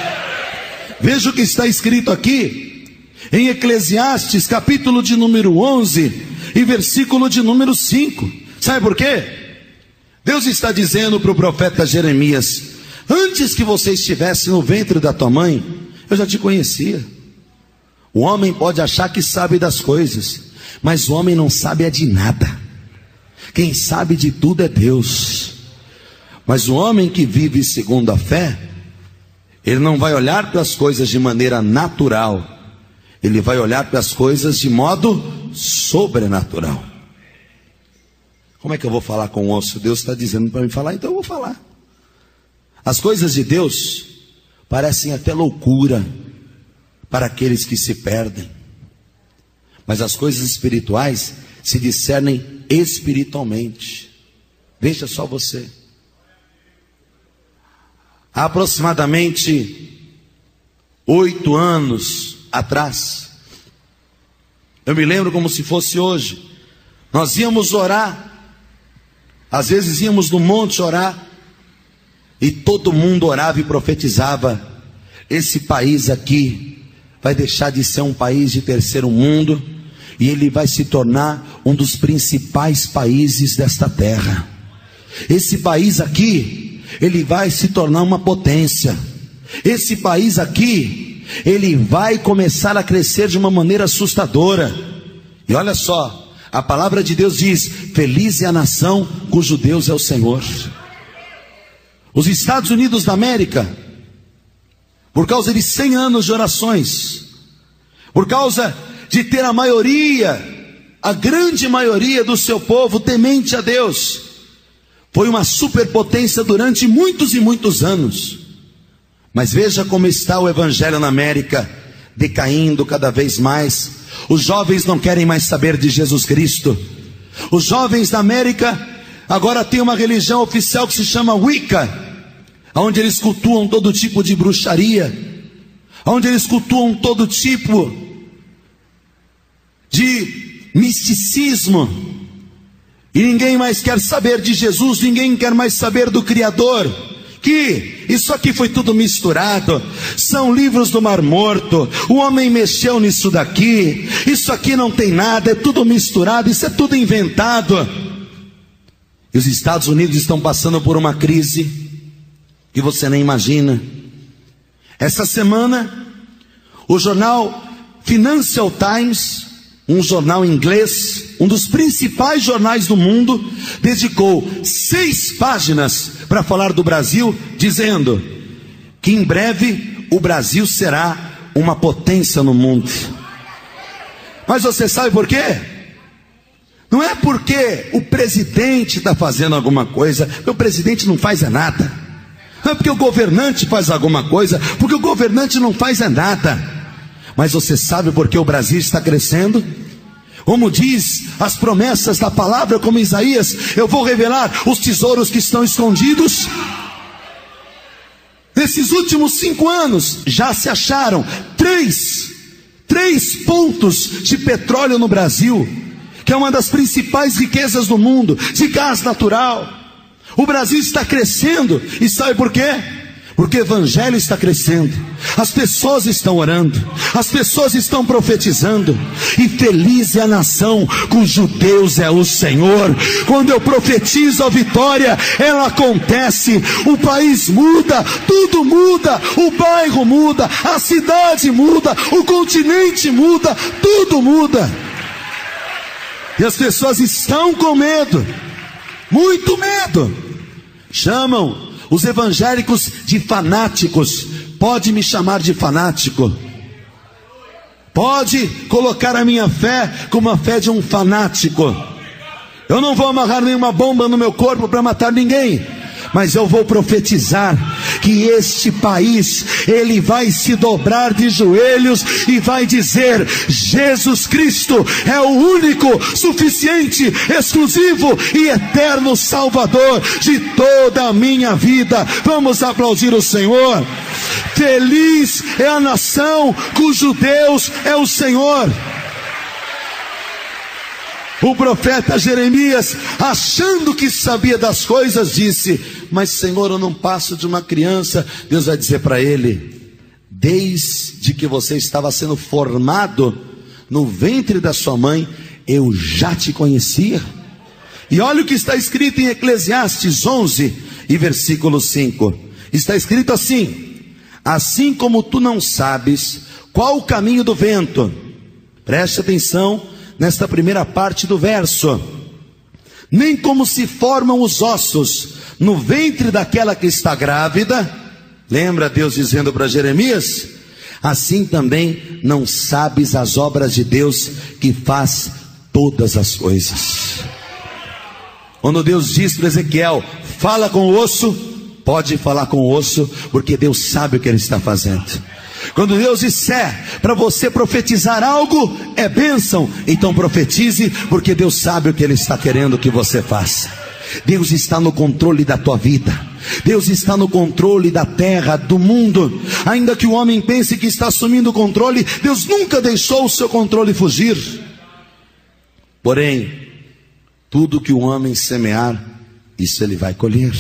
Veja o que está escrito aqui em Eclesiastes, capítulo de número 11 e versículo de número 5. Sabe por quê? Deus está dizendo para o profeta Jeremias: antes que você estivesse no ventre da tua mãe, eu já te conhecia. O homem pode achar que sabe das coisas, mas o homem não sabe é de nada. Quem sabe de tudo é Deus. Mas o homem que vive segundo a fé, ele não vai olhar para as coisas de maneira natural, ele vai olhar para as coisas de modo sobrenatural. Como é que eu vou falar com o osso? Deus está dizendo para mim falar, então eu vou falar. As coisas de Deus parecem até loucura para aqueles que se perdem, mas as coisas espirituais se discernem espiritualmente. Veja só você. Há aproximadamente 8 anos atrás, eu me lembro como se fosse hoje, nós íamos orar, às vezes íamos no monte orar, e todo mundo orava e profetizava: esse país aqui vai deixar de ser um país de terceiro mundo, e ele vai se tornar um dos principais países desta terra. Esse país aqui, ele vai se tornar uma potência. Esse país aqui, ele vai começar a crescer de uma maneira assustadora. E olha só, a palavra de Deus diz: feliz é a nação cujo Deus é o Senhor. Os Estados Unidos da América, por causa de 100 anos de orações, por causa de ter a grande maioria do seu povo temente a Deus, foi uma superpotência durante muitos e muitos anos. Mas veja como está o evangelho na América, decaindo cada vez mais. Os jovens não querem mais saber de Jesus Cristo. Os jovens da América agora têm uma religião oficial que se chama Wicca, onde eles cultuam todo tipo de bruxaria, onde eles cultuam todo tipo de misticismo, e ninguém mais quer saber de Jesus, ninguém quer mais saber do Criador. Que isso aqui foi tudo misturado, são livros do Mar Morto, o homem mexeu nisso daqui, isso aqui não tem nada, é tudo misturado, isso é tudo inventado. E os Estados Unidos estão passando por uma crise que você nem imagina. Essa semana, o jornal Financial Times, um jornal inglês, um dos principais jornais do mundo, dedicou 6 páginas para falar do Brasil, dizendo que em breve o Brasil será uma potência no mundo. Mas você sabe por quê? Não é porque o presidente está fazendo alguma coisa, porque o presidente não faz nada. Não é porque o governante faz alguma coisa, porque o governante não faz nada. Mas você sabe por que o Brasil está crescendo? Como diz as promessas da palavra, como Isaías: eu vou revelar os tesouros que estão escondidos. Nesses últimos 5 anos, já se acharam 3 pontos de petróleo no Brasil, que é uma das principais riquezas do mundo, de gás natural. O Brasil está crescendo, e sabe por quê? Porque o evangelho está crescendo, as pessoas estão orando, as pessoas estão profetizando, e feliz é a nação cujo Deus é o Senhor. Quando eu profetizo a vitória, ela acontece, o país muda, tudo muda, o bairro muda, a cidade muda, o continente muda, tudo muda. E as pessoas estão com medo, muito medo. Chamam os evangélicos de fanáticos. Pode me chamar de fanático, pode colocar a minha fé como a fé de um fanático. Eu não vou amarrar nenhuma bomba no meu corpo para matar ninguém, mas eu vou profetizar que este país, ele vai se dobrar de joelhos e vai dizer: Jesus Cristo é o único, suficiente, exclusivo e eterno Salvador de toda a minha vida. Vamos aplaudir o Senhor. Feliz é a nação cujo Deus é o Senhor. O profeta Jeremias, achando que sabia das coisas, disse: mas Senhor, eu não passo de uma criança. Deus vai dizer para ele: desde que você estava sendo formado no ventre da sua mãe, eu já te conhecia. E olha o que está escrito em Eclesiastes 11 e versículo 5. Está escrito assim: assim como tu não sabes qual o caminho do vento, preste atenção nesta primeira parte do verso, nem como se formam os ossos no ventre daquela que está grávida. Lembra Deus dizendo para Jeremias? Assim também não sabes as obras de Deus que faz todas as coisas. Quando Deus diz para Ezequiel: fala com o osso, pode falar com o osso, porque Deus sabe o que ele está fazendo. Quando Deus disser para você profetizar algo, é bênção, então profetize, porque Deus sabe o que ele está querendo que você faça. Deus está no controle da tua vida. Deus está no controle da terra, do mundo. Ainda que o homem pense que está assumindo o controle, Deus nunca deixou o seu controle fugir. Porém, tudo que o homem semear, isso ele vai colher.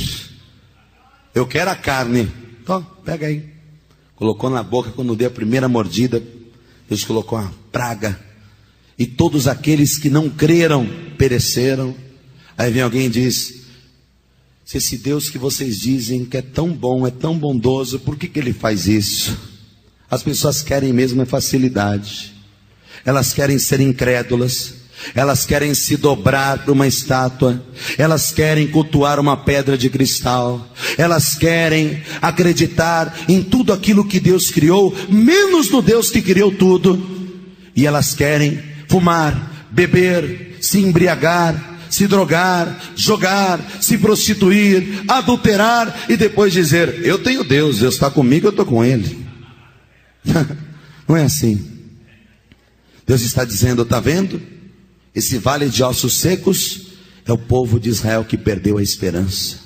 Eu quero a carne. Então, pega aí. Colocou na boca, quando deu a primeira mordida, Deus colocou uma praga. E todos aqueles que não creram, pereceram. Aí vem alguém e diz: se esse Deus que vocês dizem que é tão bom, é tão bondoso, por que ele faz isso? As pessoas querem mesmo facilidade. Elas querem ser incrédulas. Elas querem se dobrar para uma estátua. Elas querem cultuar uma pedra de cristal. Elas querem acreditar em tudo aquilo que Deus criou, menos no Deus que criou tudo. E elas querem fumar, beber, se embriagar, se drogar, jogar, se prostituir, adulterar e depois dizer: eu tenho Deus, Deus está comigo, eu estou com Ele. Não é assim. Deus está dizendo: está vendo? Esse vale de ossos secos é o povo de Israel que perdeu a esperança.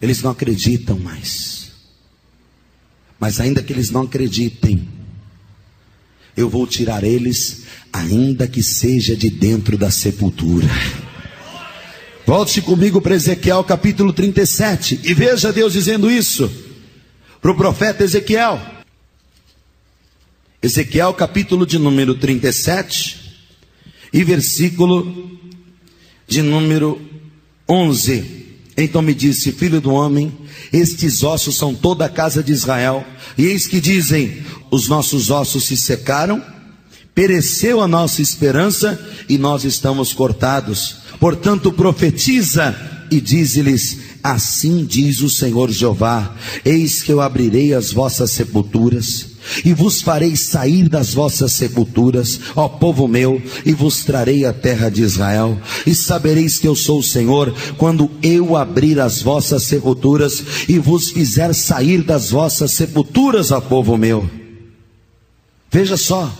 Eles não acreditam mais. Mas ainda que eles não acreditem, eu vou tirar eles, ainda que seja de dentro da sepultura. Volte comigo para Ezequiel capítulo 37 e veja Deus dizendo isso para o profeta Ezequiel. Ezequiel capítulo de número 37 e versículo de número 11. Então me disse: filho do homem, estes ossos são toda a casa de Israel. E eis que dizem: os nossos ossos se secaram, pereceu a nossa esperança e nós estamos cortados. Portanto profetiza e dize-lhes: assim diz o Senhor Jeová: eis que eu abrirei as vossas sepulturas e vos farei sair das vossas sepulturas, ó povo meu, e vos trarei a terra de Israel. E sabereis que eu sou o Senhor, quando eu abrir as vossas sepulturas e vos fizer sair das vossas sepulturas, ó povo meu. Veja só,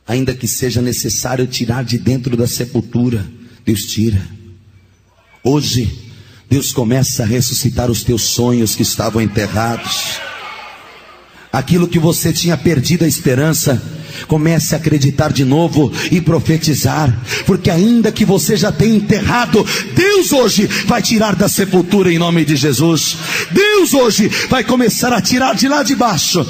ainda que seja necessário tirar de dentro da sepultura, Deus tira. Hoje Deus começa a ressuscitar os teus sonhos que estavam enterrados. Aquilo que você tinha perdido a esperança, comece a acreditar de novo e profetizar, porque ainda que você já tenha enterrado, Deus hoje vai tirar da sepultura em nome de Jesus. Deus hoje vai começar a tirar de lá de baixo,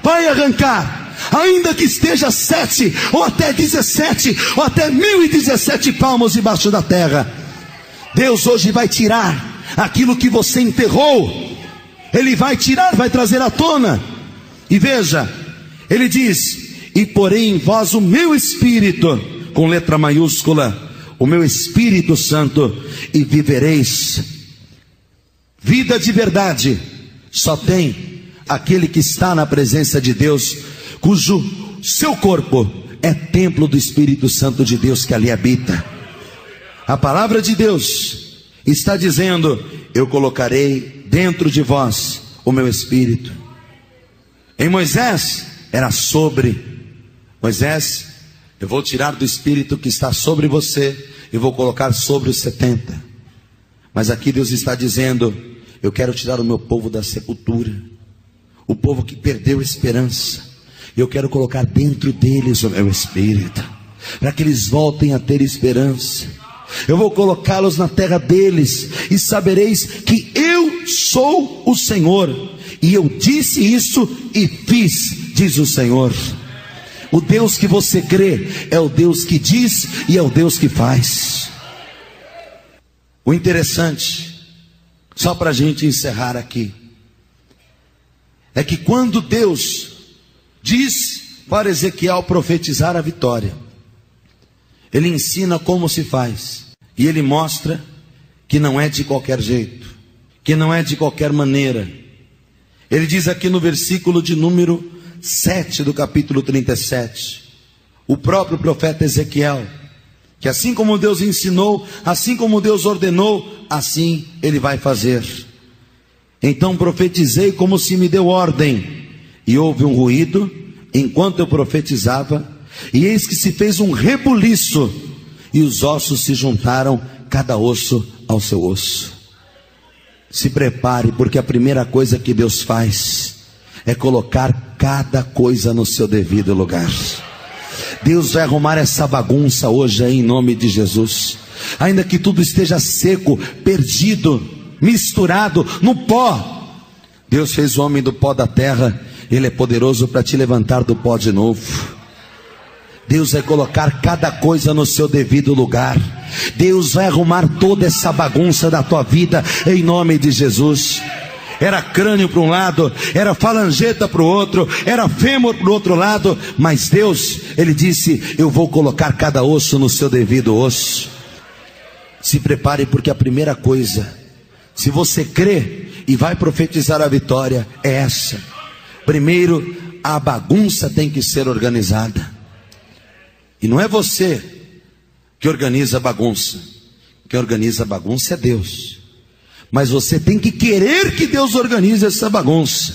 vai arrancar, ainda que esteja 7 ou até 17 ou até 1017 palmos debaixo da terra. Deus hoje vai tirar aquilo que você enterrou. Ele vai tirar, vai trazer à tona. E veja, ele diz: e porém em vós o meu espírito, com letra maiúscula, o meu Espírito Santo, e vivereis. Vida de verdade só tem aquele que está na presença de Deus, cujo seu corpo é templo do Espírito Santo de Deus que ali habita. A palavra de Deus está dizendo: eu colocarei dentro de vós o meu espírito. Em Moisés era sobre. Moisés, eu vou tirar do espírito que está sobre você e vou colocar sobre os 70. Mas aqui Deus está dizendo: eu quero tirar o meu povo da sepultura, o povo que perdeu a esperança. Eu quero colocar dentro deles o meu espírito, para que eles voltem a ter esperança. Eu vou colocá-los na terra deles, e sabereis que eu sou o Senhor, e eu disse isso e fiz, diz o Senhor. O Deus que você crê é o Deus que diz e é o Deus que faz. O interessante, só para a gente encerrar aqui, é que quando Deus diz para Ezequiel profetizar a vitória, ele ensina como se faz, e ele mostra que não é de qualquer jeito, que não é de qualquer maneira. Ele diz aqui no versículo de número 7 do capítulo 37, o próprio profeta Ezequiel, que assim como Deus ensinou, assim como Deus ordenou, assim ele vai fazer. Então profetizei como se me deu ordem, e houve um ruído enquanto eu profetizava, e eis que se fez um rebuliço, e os ossos se juntaram, cada osso ao seu osso. Se prepare, porque a primeira coisa que Deus faz é colocar cada coisa no seu devido lugar. Deus vai arrumar essa bagunça hoje em nome de Jesus. Ainda que tudo esteja seco, perdido, misturado no pó, Deus fez o homem do pó da terra. Ele é poderoso para te levantar do pó de novo. Deus vai colocar cada coisa no seu devido lugar. Deus vai arrumar toda essa bagunça da tua vida em nome de Jesus. Era crânio para um lado, era falangeta para o outro, era fêmur para o outro lado, mas Deus, Ele disse: eu vou colocar cada osso no seu devido osso. Se prepare, porque a primeira coisa, se você crê e vai profetizar a vitória, é essa. Primeiro, a bagunça tem que ser organizada. E não é você que organiza a bagunça. Quem organiza a bagunça é Deus. Mas você tem que querer que Deus organize essa bagunça.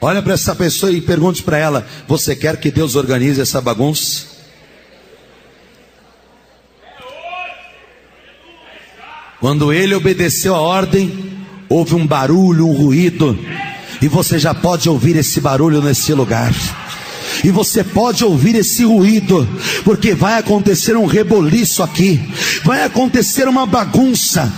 Olha para essa pessoa e pergunte para ela: você quer que Deus organize essa bagunça? Quando ele obedeceu a ordem, houve um barulho, um ruído, e você já pode ouvir esse barulho nesse lugar. E você pode ouvir esse ruído, porque vai acontecer um reboliço aqui, vai acontecer uma bagunça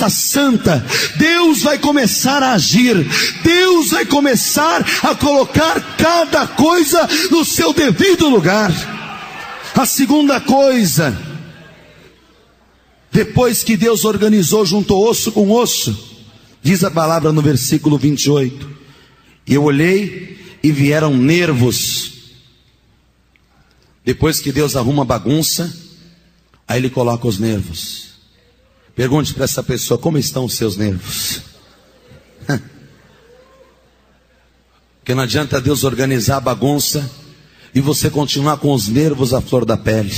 santa. Deus vai começar a agir, Deus vai começar a colocar cada coisa no seu devido lugar. A segunda coisa, depois que Deus organizou, juntou osso com osso, diz a palavra no versículo 28, eu olhei e vieram nervos. Depois que Deus arruma a bagunça, aí Ele coloca os nervos. Pergunte para essa pessoa: como estão os seus nervos? Porque não adianta Deus organizar a bagunça e você continuar com os nervos à flor da pele.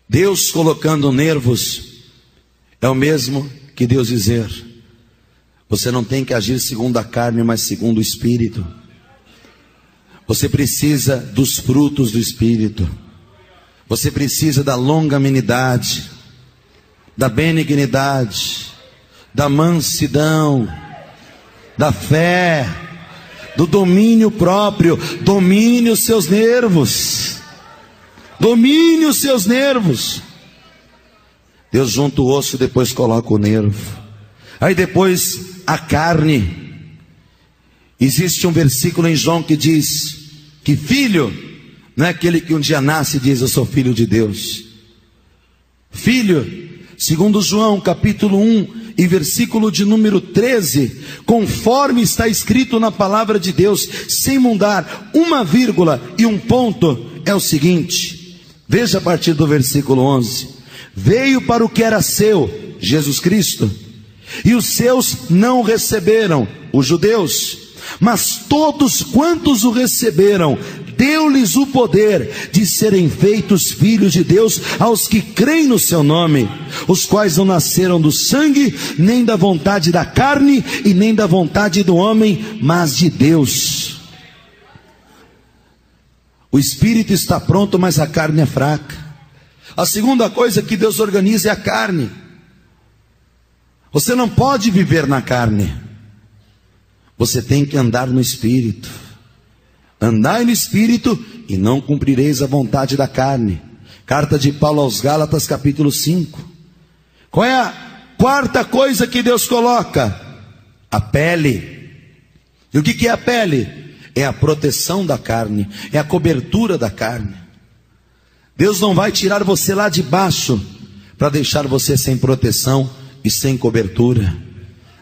Deus colocando nervos é o mesmo que Deus dizer: você não tem que agir segundo a carne, mas segundo o Espírito. Você precisa dos frutos do Espírito. Você precisa da longanimidade, da benignidade, da mansidão, da fé, do domínio próprio. Domine os seus nervos. Domine os seus nervos. Deus junta o osso, depois coloca o nervo. Aí depois a carne. Existe um versículo em João que diz que filho não é aquele que um dia nasce e diz: eu sou filho de Deus. Filho, segundo João capítulo 1 e versículo de número 13, conforme está escrito na palavra de Deus, sem mudar uma vírgula e um ponto, é o seguinte. Veja a partir do versículo 11: veio para o que era seu, Jesus Cristo, e os seus não o receberam, os judeus. Mas todos quantos o receberam, deu-lhes o poder de serem feitos filhos de Deus aos que creem no seu nome, os quais não nasceram do sangue, nem da vontade da carne, e nem da vontade do homem, mas de Deus. O espírito está pronto, mas a carne é fraca. A segunda coisa que Deus organiza é a carne. Você não pode viver na carne. Você tem que andar no Espírito. Andai no Espírito e não cumprireis a vontade da carne. Carta de Paulo aos Gálatas, capítulo 5. Qual é a quarta coisa que Deus coloca? A pele. E o que é a pele? É a proteção da carne, é a cobertura da carne. Deus não vai tirar você lá de baixo para deixar você sem proteção e sem cobertura.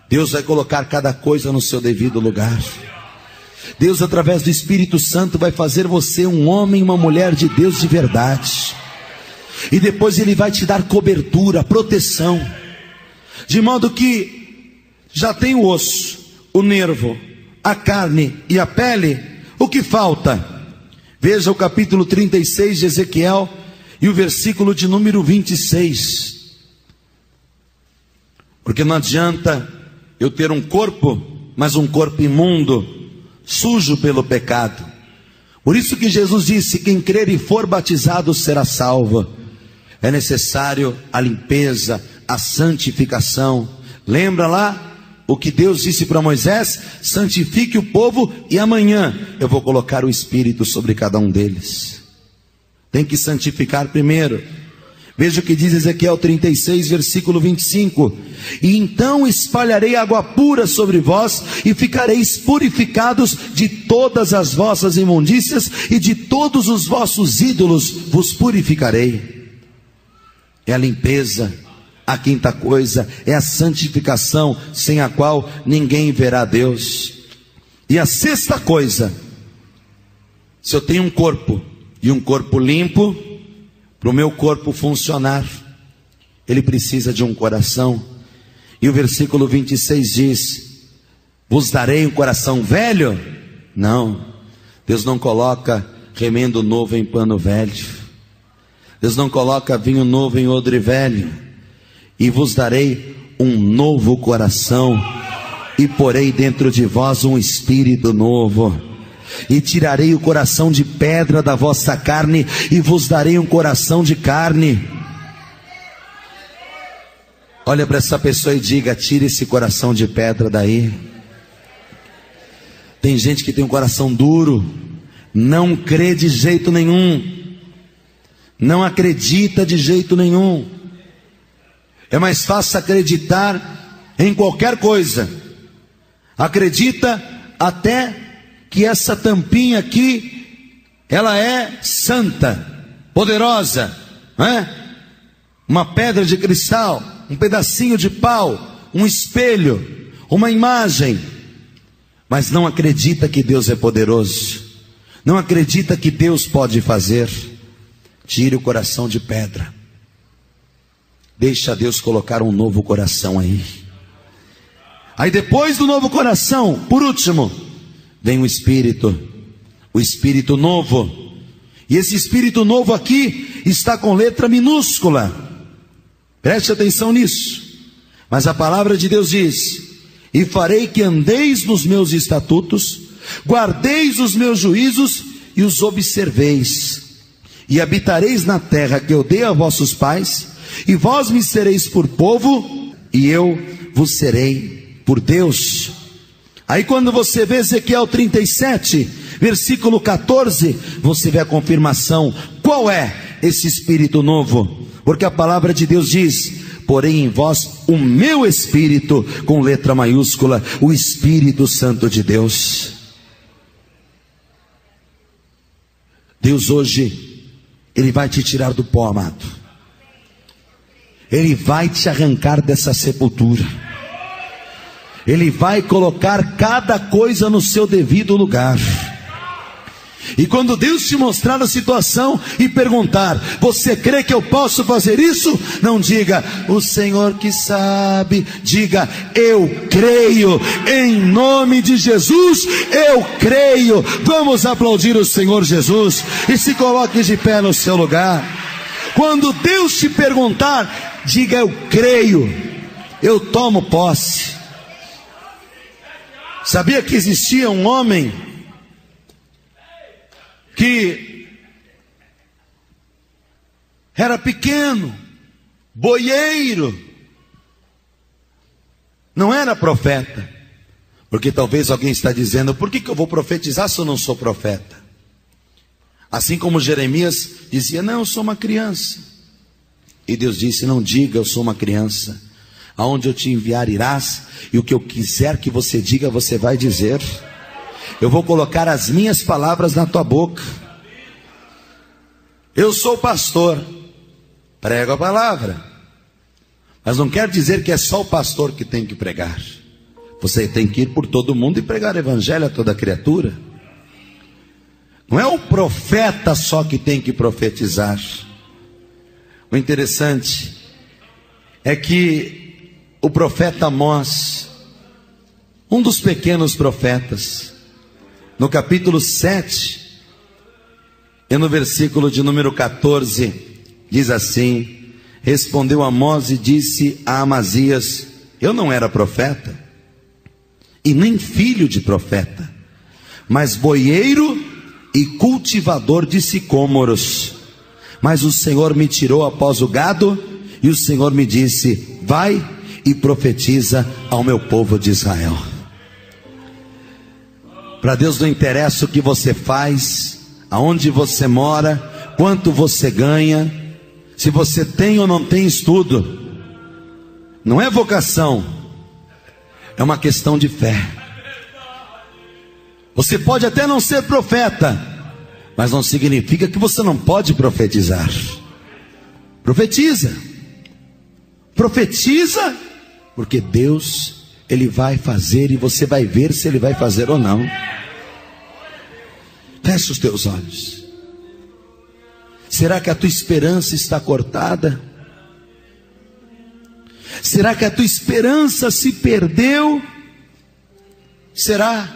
Deus vai colocar cada coisa no seu devido lugar. Deus, através do Espírito Santo, vai fazer você um homem e uma mulher de Deus de verdade. E depois Ele vai te dar cobertura, proteção, de modo que já tem o osso, o nervo, a carne e a pele. O que falta? Veja o capítulo 36 de Ezequiel e o versículo de número 26. Porque não adianta eu ter um corpo, mas um corpo imundo, sujo pelo pecado. Por isso que Jesus disse: quem crer e for batizado será salvo. É necessário a limpeza, a santificação. Lembra lá o que Deus disse para Moisés? Santifique o povo e amanhã eu vou colocar o Espírito sobre cada um deles. Tem que santificar primeiro. Veja o que diz Ezequiel 36, versículo 25. E então espalharei água pura sobre vós, e ficareis purificados de todas as vossas imundícias, e de todos os vossos ídolos vos purificarei. É a limpeza. A quinta coisa é a santificação, sem a qual ninguém verá Deus. E a sexta coisa: se eu tenho um corpo, e um corpo limpo, para o meu corpo funcionar, ele precisa de um coração. E o versículo 26 diz: vos darei um coração velho? Não, Deus não coloca remendo novo em pano velho. Deus não coloca vinho novo em odre velho. E vos darei um novo coração, e porei dentro de vós um espírito novo. E tirarei o coração de pedra da vossa carne, e vos darei um coração de carne. Olha para essa pessoa e diga: tire esse coração de pedra daí. Tem gente que tem um coração duro, não crê de jeito nenhum, não acredita de jeito nenhum. É mais fácil acreditar em qualquer coisa. Acredita até que essa tampinha aqui, ela é santa, poderosa, não é? Uma pedra de cristal, um pedacinho de pau, um espelho, uma imagem, mas não acredita que Deus é poderoso, não acredita que Deus pode fazer. Tire o coração de pedra, deixa Deus colocar um novo coração aí. Aí depois do novo coração, por último, vem o Espírito novo. E esse Espírito novo aqui está com letra minúscula. Preste atenção nisso. Mas a palavra de Deus diz: e farei que andeis nos meus estatutos, guardeis os meus juízos e os observeis, e habitareis na terra que eu dei a vossos pais, e vós me sereis por povo, e eu vos serei por Deus. Aí quando você vê Ezequiel 37, versículo 14, você vê a confirmação. Qual é esse Espírito novo? Porque a palavra de Deus diz: porém em vós o meu Espírito, com letra maiúscula, o Espírito Santo de Deus. Deus hoje, Ele vai te tirar do pó, amado. Ele vai te arrancar dessa sepultura. Ele vai colocar cada coisa no seu devido lugar. E quando Deus te mostrar a situação e perguntar: você crê que eu posso fazer isso? Não diga: o Senhor que sabe. Diga: eu creio, em nome de Jesus, eu creio. Vamos aplaudir o Senhor Jesus e se coloque de pé no seu lugar. Quando Deus te perguntar, diga: eu creio, eu tomo posse. Sabia que existia um homem que era pequeno, boieiro, não era profeta? Porque talvez alguém está dizendo: por que eu vou profetizar se eu não sou profeta? Assim como Jeremias dizia: não, eu sou uma criança. E Deus disse: não diga eu sou uma criança. Aonde eu te enviar irás, e o que eu quiser que você diga, você vai dizer. Eu vou colocar as minhas palavras na tua boca. Eu sou pastor, prego a palavra, mas não quer dizer que é só o pastor que tem que pregar. Você tem que ir por todo mundo e pregar o evangelho a toda criatura. Não é o profeta só que tem que profetizar. O interessante é que o profeta Amós, um dos pequenos profetas, no capítulo 7 e no versículo de número 14, diz assim: respondeu Amós e disse a Amazias: eu não era profeta, e nem filho de profeta, mas boieiro e cultivador de sicômoros. Mas o Senhor me tirou após o gado, e o Senhor me disse: vai e profetiza ao meu povo de Israel. Para Deus não interessa o que você faz, aonde você mora, quanto você ganha, se você tem ou não tem estudo. Não é vocação, é uma questão de fé. Você pode até não ser profeta, mas não significa que você não pode profetizar. Profetiza. Profetiza, porque Deus, Ele vai fazer e você vai ver se Ele vai fazer ou não. Fecha os teus olhos. Será que a tua esperança está cortada? Será que a tua esperança se perdeu? Será?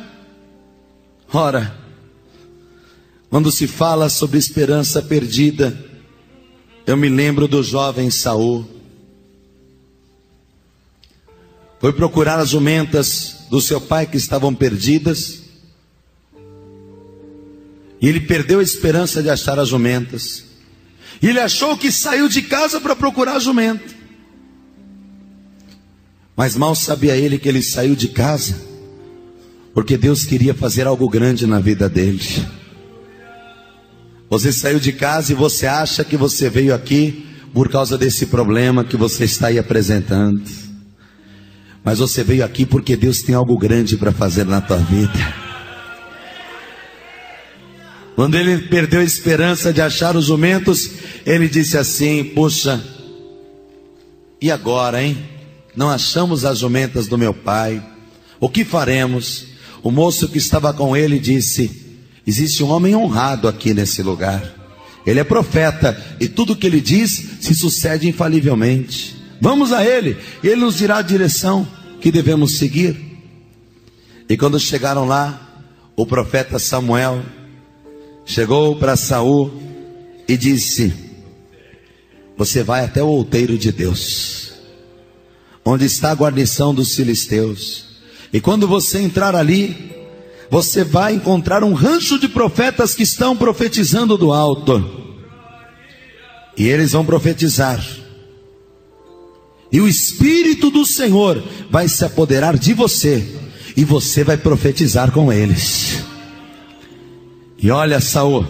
Ora, quando se fala sobre esperança perdida, eu me lembro do jovem Saul. Foi procurar as jumentas do seu pai que estavam perdidas, e ele perdeu a esperança de achar as jumentas. E ele achou que saiu de casa para procurar a jumenta, mas mal sabia ele que ele saiu de casa porque Deus queria fazer algo grande na vida dele. Você saiu de casa e você acha que você veio aqui por causa desse problema que você está aí apresentando, mas você veio aqui porque Deus tem algo grande para fazer na tua vida. Quando ele perdeu a esperança de achar os jumentos, ele disse assim: puxa, e agora, hein? Não achamos as jumentas do meu pai, o que faremos? O moço que estava com ele disse: existe um homem honrado aqui nesse lugar, ele é profeta, e tudo que ele diz se sucede infalivelmente. Vamos a ele, ele nos dirá a direção que devemos seguir. E quando chegaram lá, o profeta Samuel chegou para Saul e disse: você vai até o outeiro de Deus, onde está a guarnição dos filisteus, e quando você entrar ali, você vai encontrar um rancho de profetas que estão profetizando do alto, e eles vão profetizar, e o Espírito do Senhor vai se apoderar de você, e você vai profetizar com eles. E olha, Saul,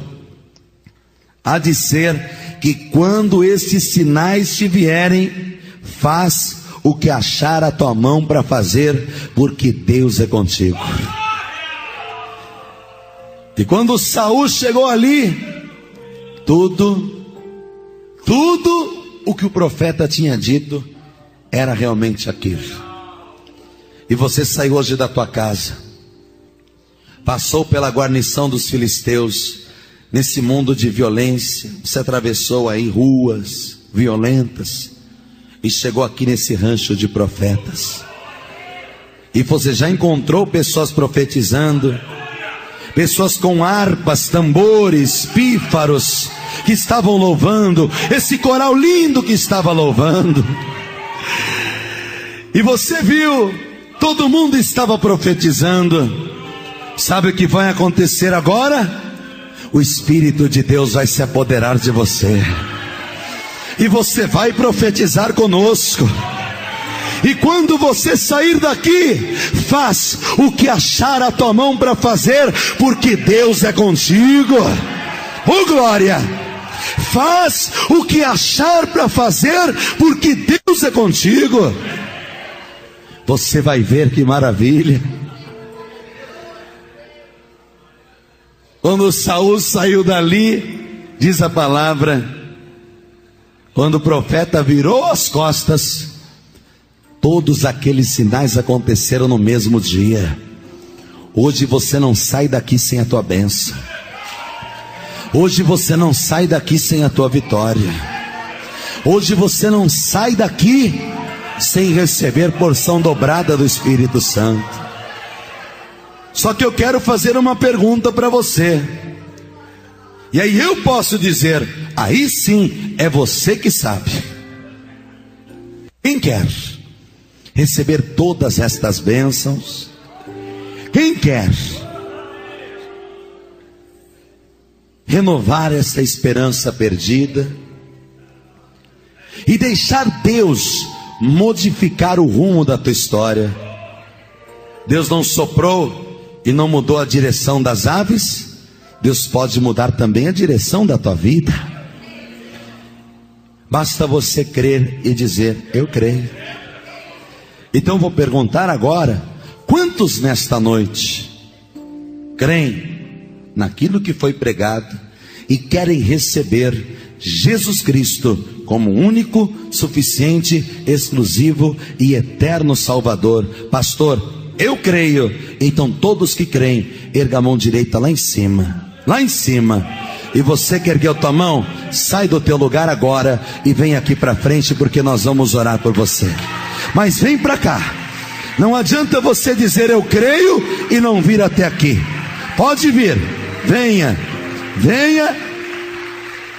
há de ser que quando esses sinais te vierem, faz o que achar a tua mão para fazer, porque Deus é contigo. E quando Saul chegou ali, tudo o que o profeta tinha dito era realmente aquilo. E você saiu hoje da tua casa passou pela guarnição dos filisteus, nesse mundo de violência, você atravessou aí ruas violentas e chegou aqui nesse rancho de profetas. E você já encontrou pessoas profetizando, pessoas com harpas, tambores, pífaros, que estavam louvando, esse coral lindo que estava louvando. E você viu, todo mundo estava profetizando. Sabe o que vai acontecer agora? O Espírito de Deus vai se apoderar de você, e você vai profetizar conosco. E quando você sair daqui, faz o que achar a tua mão para fazer, porque Deus é contigo. Oh glória! Faz o que achar para fazer, porque Deus é contigo. Você vai ver que maravilha. Quando Saul saiu dali, diz a palavra, quando o profeta virou as costas, todos aqueles sinais aconteceram no mesmo dia. Hoje você não sai daqui sem a tua bênção. Hoje você não sai daqui sem a tua vitória. Hoje você não sai daqui sem receber porção dobrada do Espírito Santo. Só que eu quero fazer uma pergunta para você. E aí eu posso dizer, aí sim é você que sabe. Quem quer receber todas estas bênçãos? Quem quer renovar essa esperança perdida e deixar Deus modificar o rumo da tua história? Deus não soprou e não mudou a direção das aves? Deus pode mudar também a direção da tua vida. Basta você crer e dizer, eu creio. Então vou perguntar agora, quantos nesta noite creem naquilo que foi pregado e querem receber Jesus Cristo como único, suficiente, exclusivo e eterno Salvador? Pastor, eu creio. Então todos que creem, erga a mão direita lá em cima, lá em cima. E você que ergueu tua mão, sai do teu lugar agora e vem aqui para frente, porque nós vamos orar por você. Mas vem para cá. Não adianta você dizer eu creio e não vir até aqui. Pode vir, venha, venha,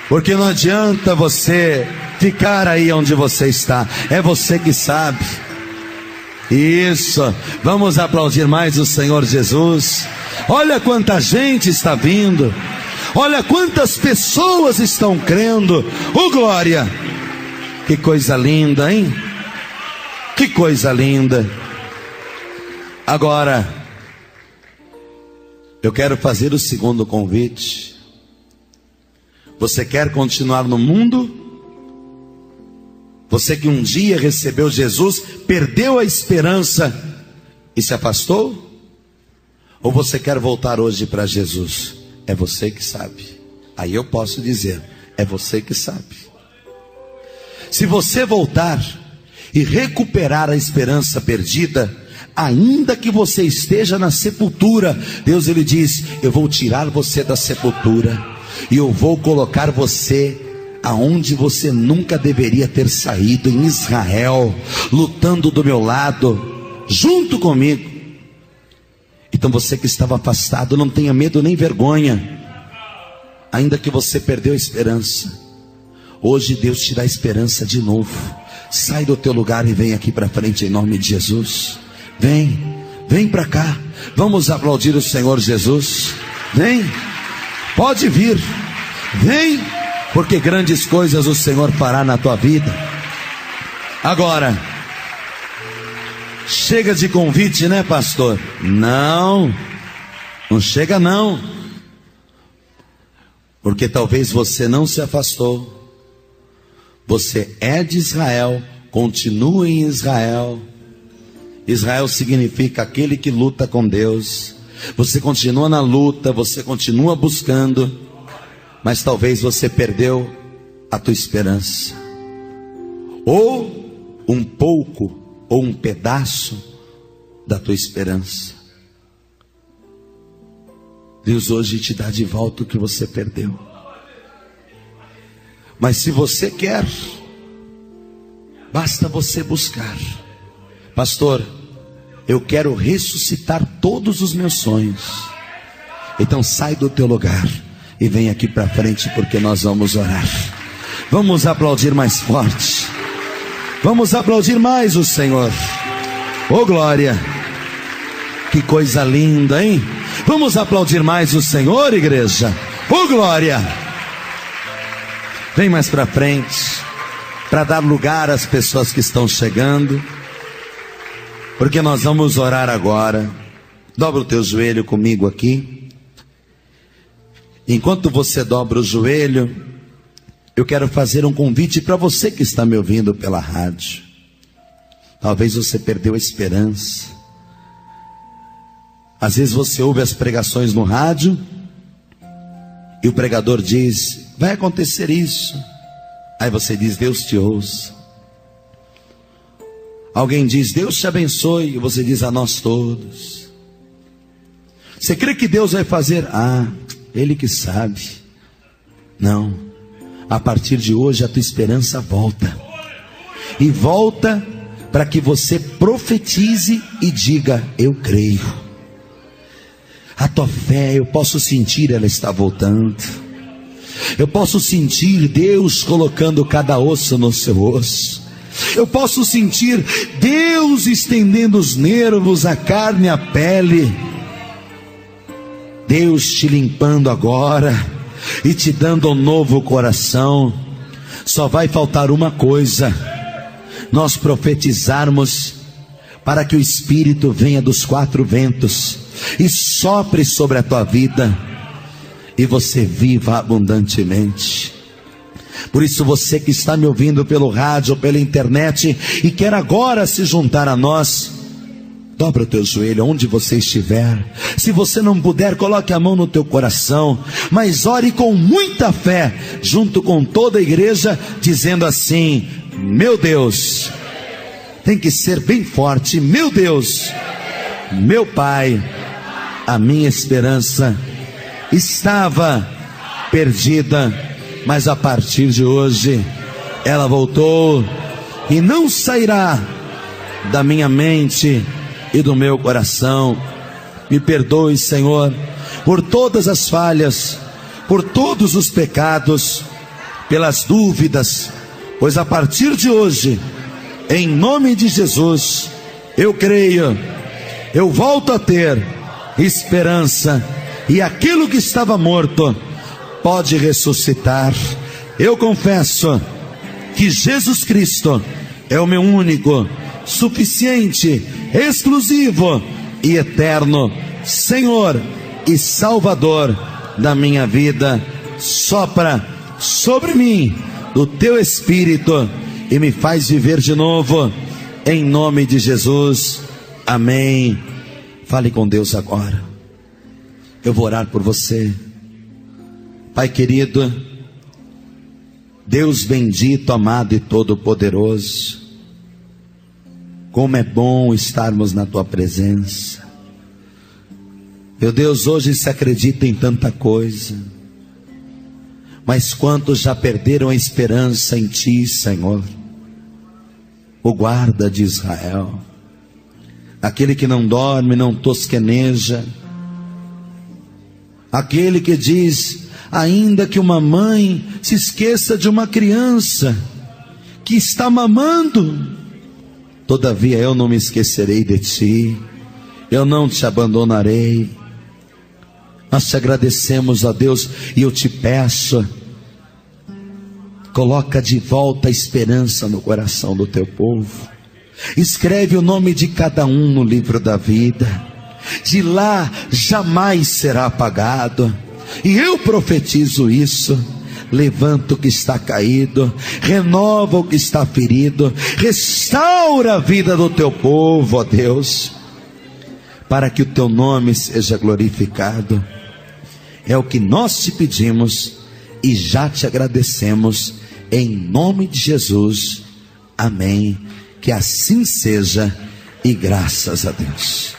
porque não adianta você ficar aí onde você está. É você que sabe. Isso, vamos aplaudir mais o Senhor Jesus. Olha quanta gente está vindo, olha quantas pessoas estão crendo. Oh glória, que coisa linda, hein? Que coisa linda. Agora, eu quero fazer o segundo convite. Você quer continuar no mundo? Você que um dia recebeu Jesus, perdeu a esperança e se afastou? Ou você quer voltar hoje para Jesus? É você que sabe. Aí eu posso dizer, é você que sabe. Se você voltar e recuperar a esperança perdida, ainda que você esteja na sepultura, Deus ele diz, eu vou tirar você da sepultura e eu vou colocar você aonde você nunca deveria ter saído, em Israel, lutando do meu lado, junto comigo. Então você que estava afastado, não tenha medo nem vergonha, ainda que você perdeu a esperança, hoje Deus te dá esperança de novo. Sai do teu lugar e vem aqui para frente em nome de Jesus. Vem para cá, vamos aplaudir o Senhor Jesus. Vem, pode vir, vem, porque grandes coisas o Senhor fará na tua vida. Agora, chega de convite, né, pastor? Não chega não, porque talvez você não se afastou, você é de Israel, continua em Israel. Israel significa aquele que luta com Deus. Você continua na luta, você continua buscando, mas talvez você perdeu a tua esperança, ou um pouco, ou um pedaço da tua esperança. Deus hoje te dá de volta o que você perdeu. Mas se você quer, basta você buscar. Pastor, eu quero ressuscitar todos os meus sonhos. Então sai do teu lugar e vem aqui para frente, porque nós vamos orar. Vamos aplaudir mais forte. Vamos aplaudir mais o Senhor. Oh glória! Que coisa linda, hein? Vamos aplaudir mais o Senhor, igreja. Oh glória! Vem mais para frente, para dar lugar às pessoas que estão chegando, porque nós vamos orar agora. Dobra o teu joelho comigo aqui. Enquanto você dobra o joelho, eu quero fazer um convite para você que está me ouvindo pela rádio. Talvez você perdeu a esperança. Às vezes você ouve as pregações no rádio e o pregador diz: vai acontecer isso. Aí você diz: Deus te ouça. Alguém diz: Deus te abençoe. E você diz: a nós todos. Você crê que Deus vai fazer? Ah, Ele que sabe. Não. A partir de hoje a tua esperança volta. E volta para que você profetize e diga: eu creio. A tua fé, eu posso sentir, ela está voltando. Eu posso sentir Deus colocando cada osso no seu osso. Eu posso sentir Deus estendendo os nervos, a carne, a pele. Deus te limpando agora e te dando um novo coração. Só vai faltar uma coisa: nós profetizarmos para que o Espírito venha dos quatro ventos e sopre sobre a tua vida e você viva abundantemente. Por isso, você que está me ouvindo pelo rádio ou pela internet e quer agora se juntar a nós, dobra o teu joelho onde você estiver. Se você não puder, coloque a mão no teu coração, mas ore com muita fé, junto com toda a igreja, dizendo assim: meu Deus. Tem que ser bem forte: meu Deus, meu Pai, a minha esperança estava perdida, mas a partir de hoje ela voltou e não sairá da minha mente e do meu coração. Me perdoe, Senhor, por todas as falhas, por todos os pecados, pelas dúvidas, pois a partir de hoje, em nome de Jesus, eu creio, eu volto a ter esperança, e aquilo que estava morto pode ressuscitar. Eu confesso que Jesus Cristo é o meu único, suficiente, exclusivo e eterno Senhor e Salvador da minha vida. Sopra sobre mim do teu Espírito e me faz viver de novo, em nome de Jesus, amém. Fale com Deus agora. Eu vou orar por você. Pai querido, Deus bendito, amado e todo-poderoso, como é bom estarmos na tua presença. Meu Deus, hoje se acredita em tanta coisa, mas quantos já perderam a esperança em ti, Senhor, o guarda de Israel, aquele que não dorme, não tosqueneja, aquele que diz: ainda que uma mãe se esqueça de uma criança que está mamando, todavia eu não me esquecerei de ti, eu não te abandonarei. Nós te agradecemos, ó Deus, e eu te peço, coloca de volta a esperança no coração do teu povo. Escreve o nome de cada um no livro da vida, de lá jamais será apagado. E eu profetizo isso: levanta o que está caído, renova o que está ferido, restaura a vida do teu povo, ó Deus, para que o teu nome seja glorificado. É o que nós te pedimos e já te agradecemos, em nome de Jesus, amém. Que assim seja, e graças a Deus.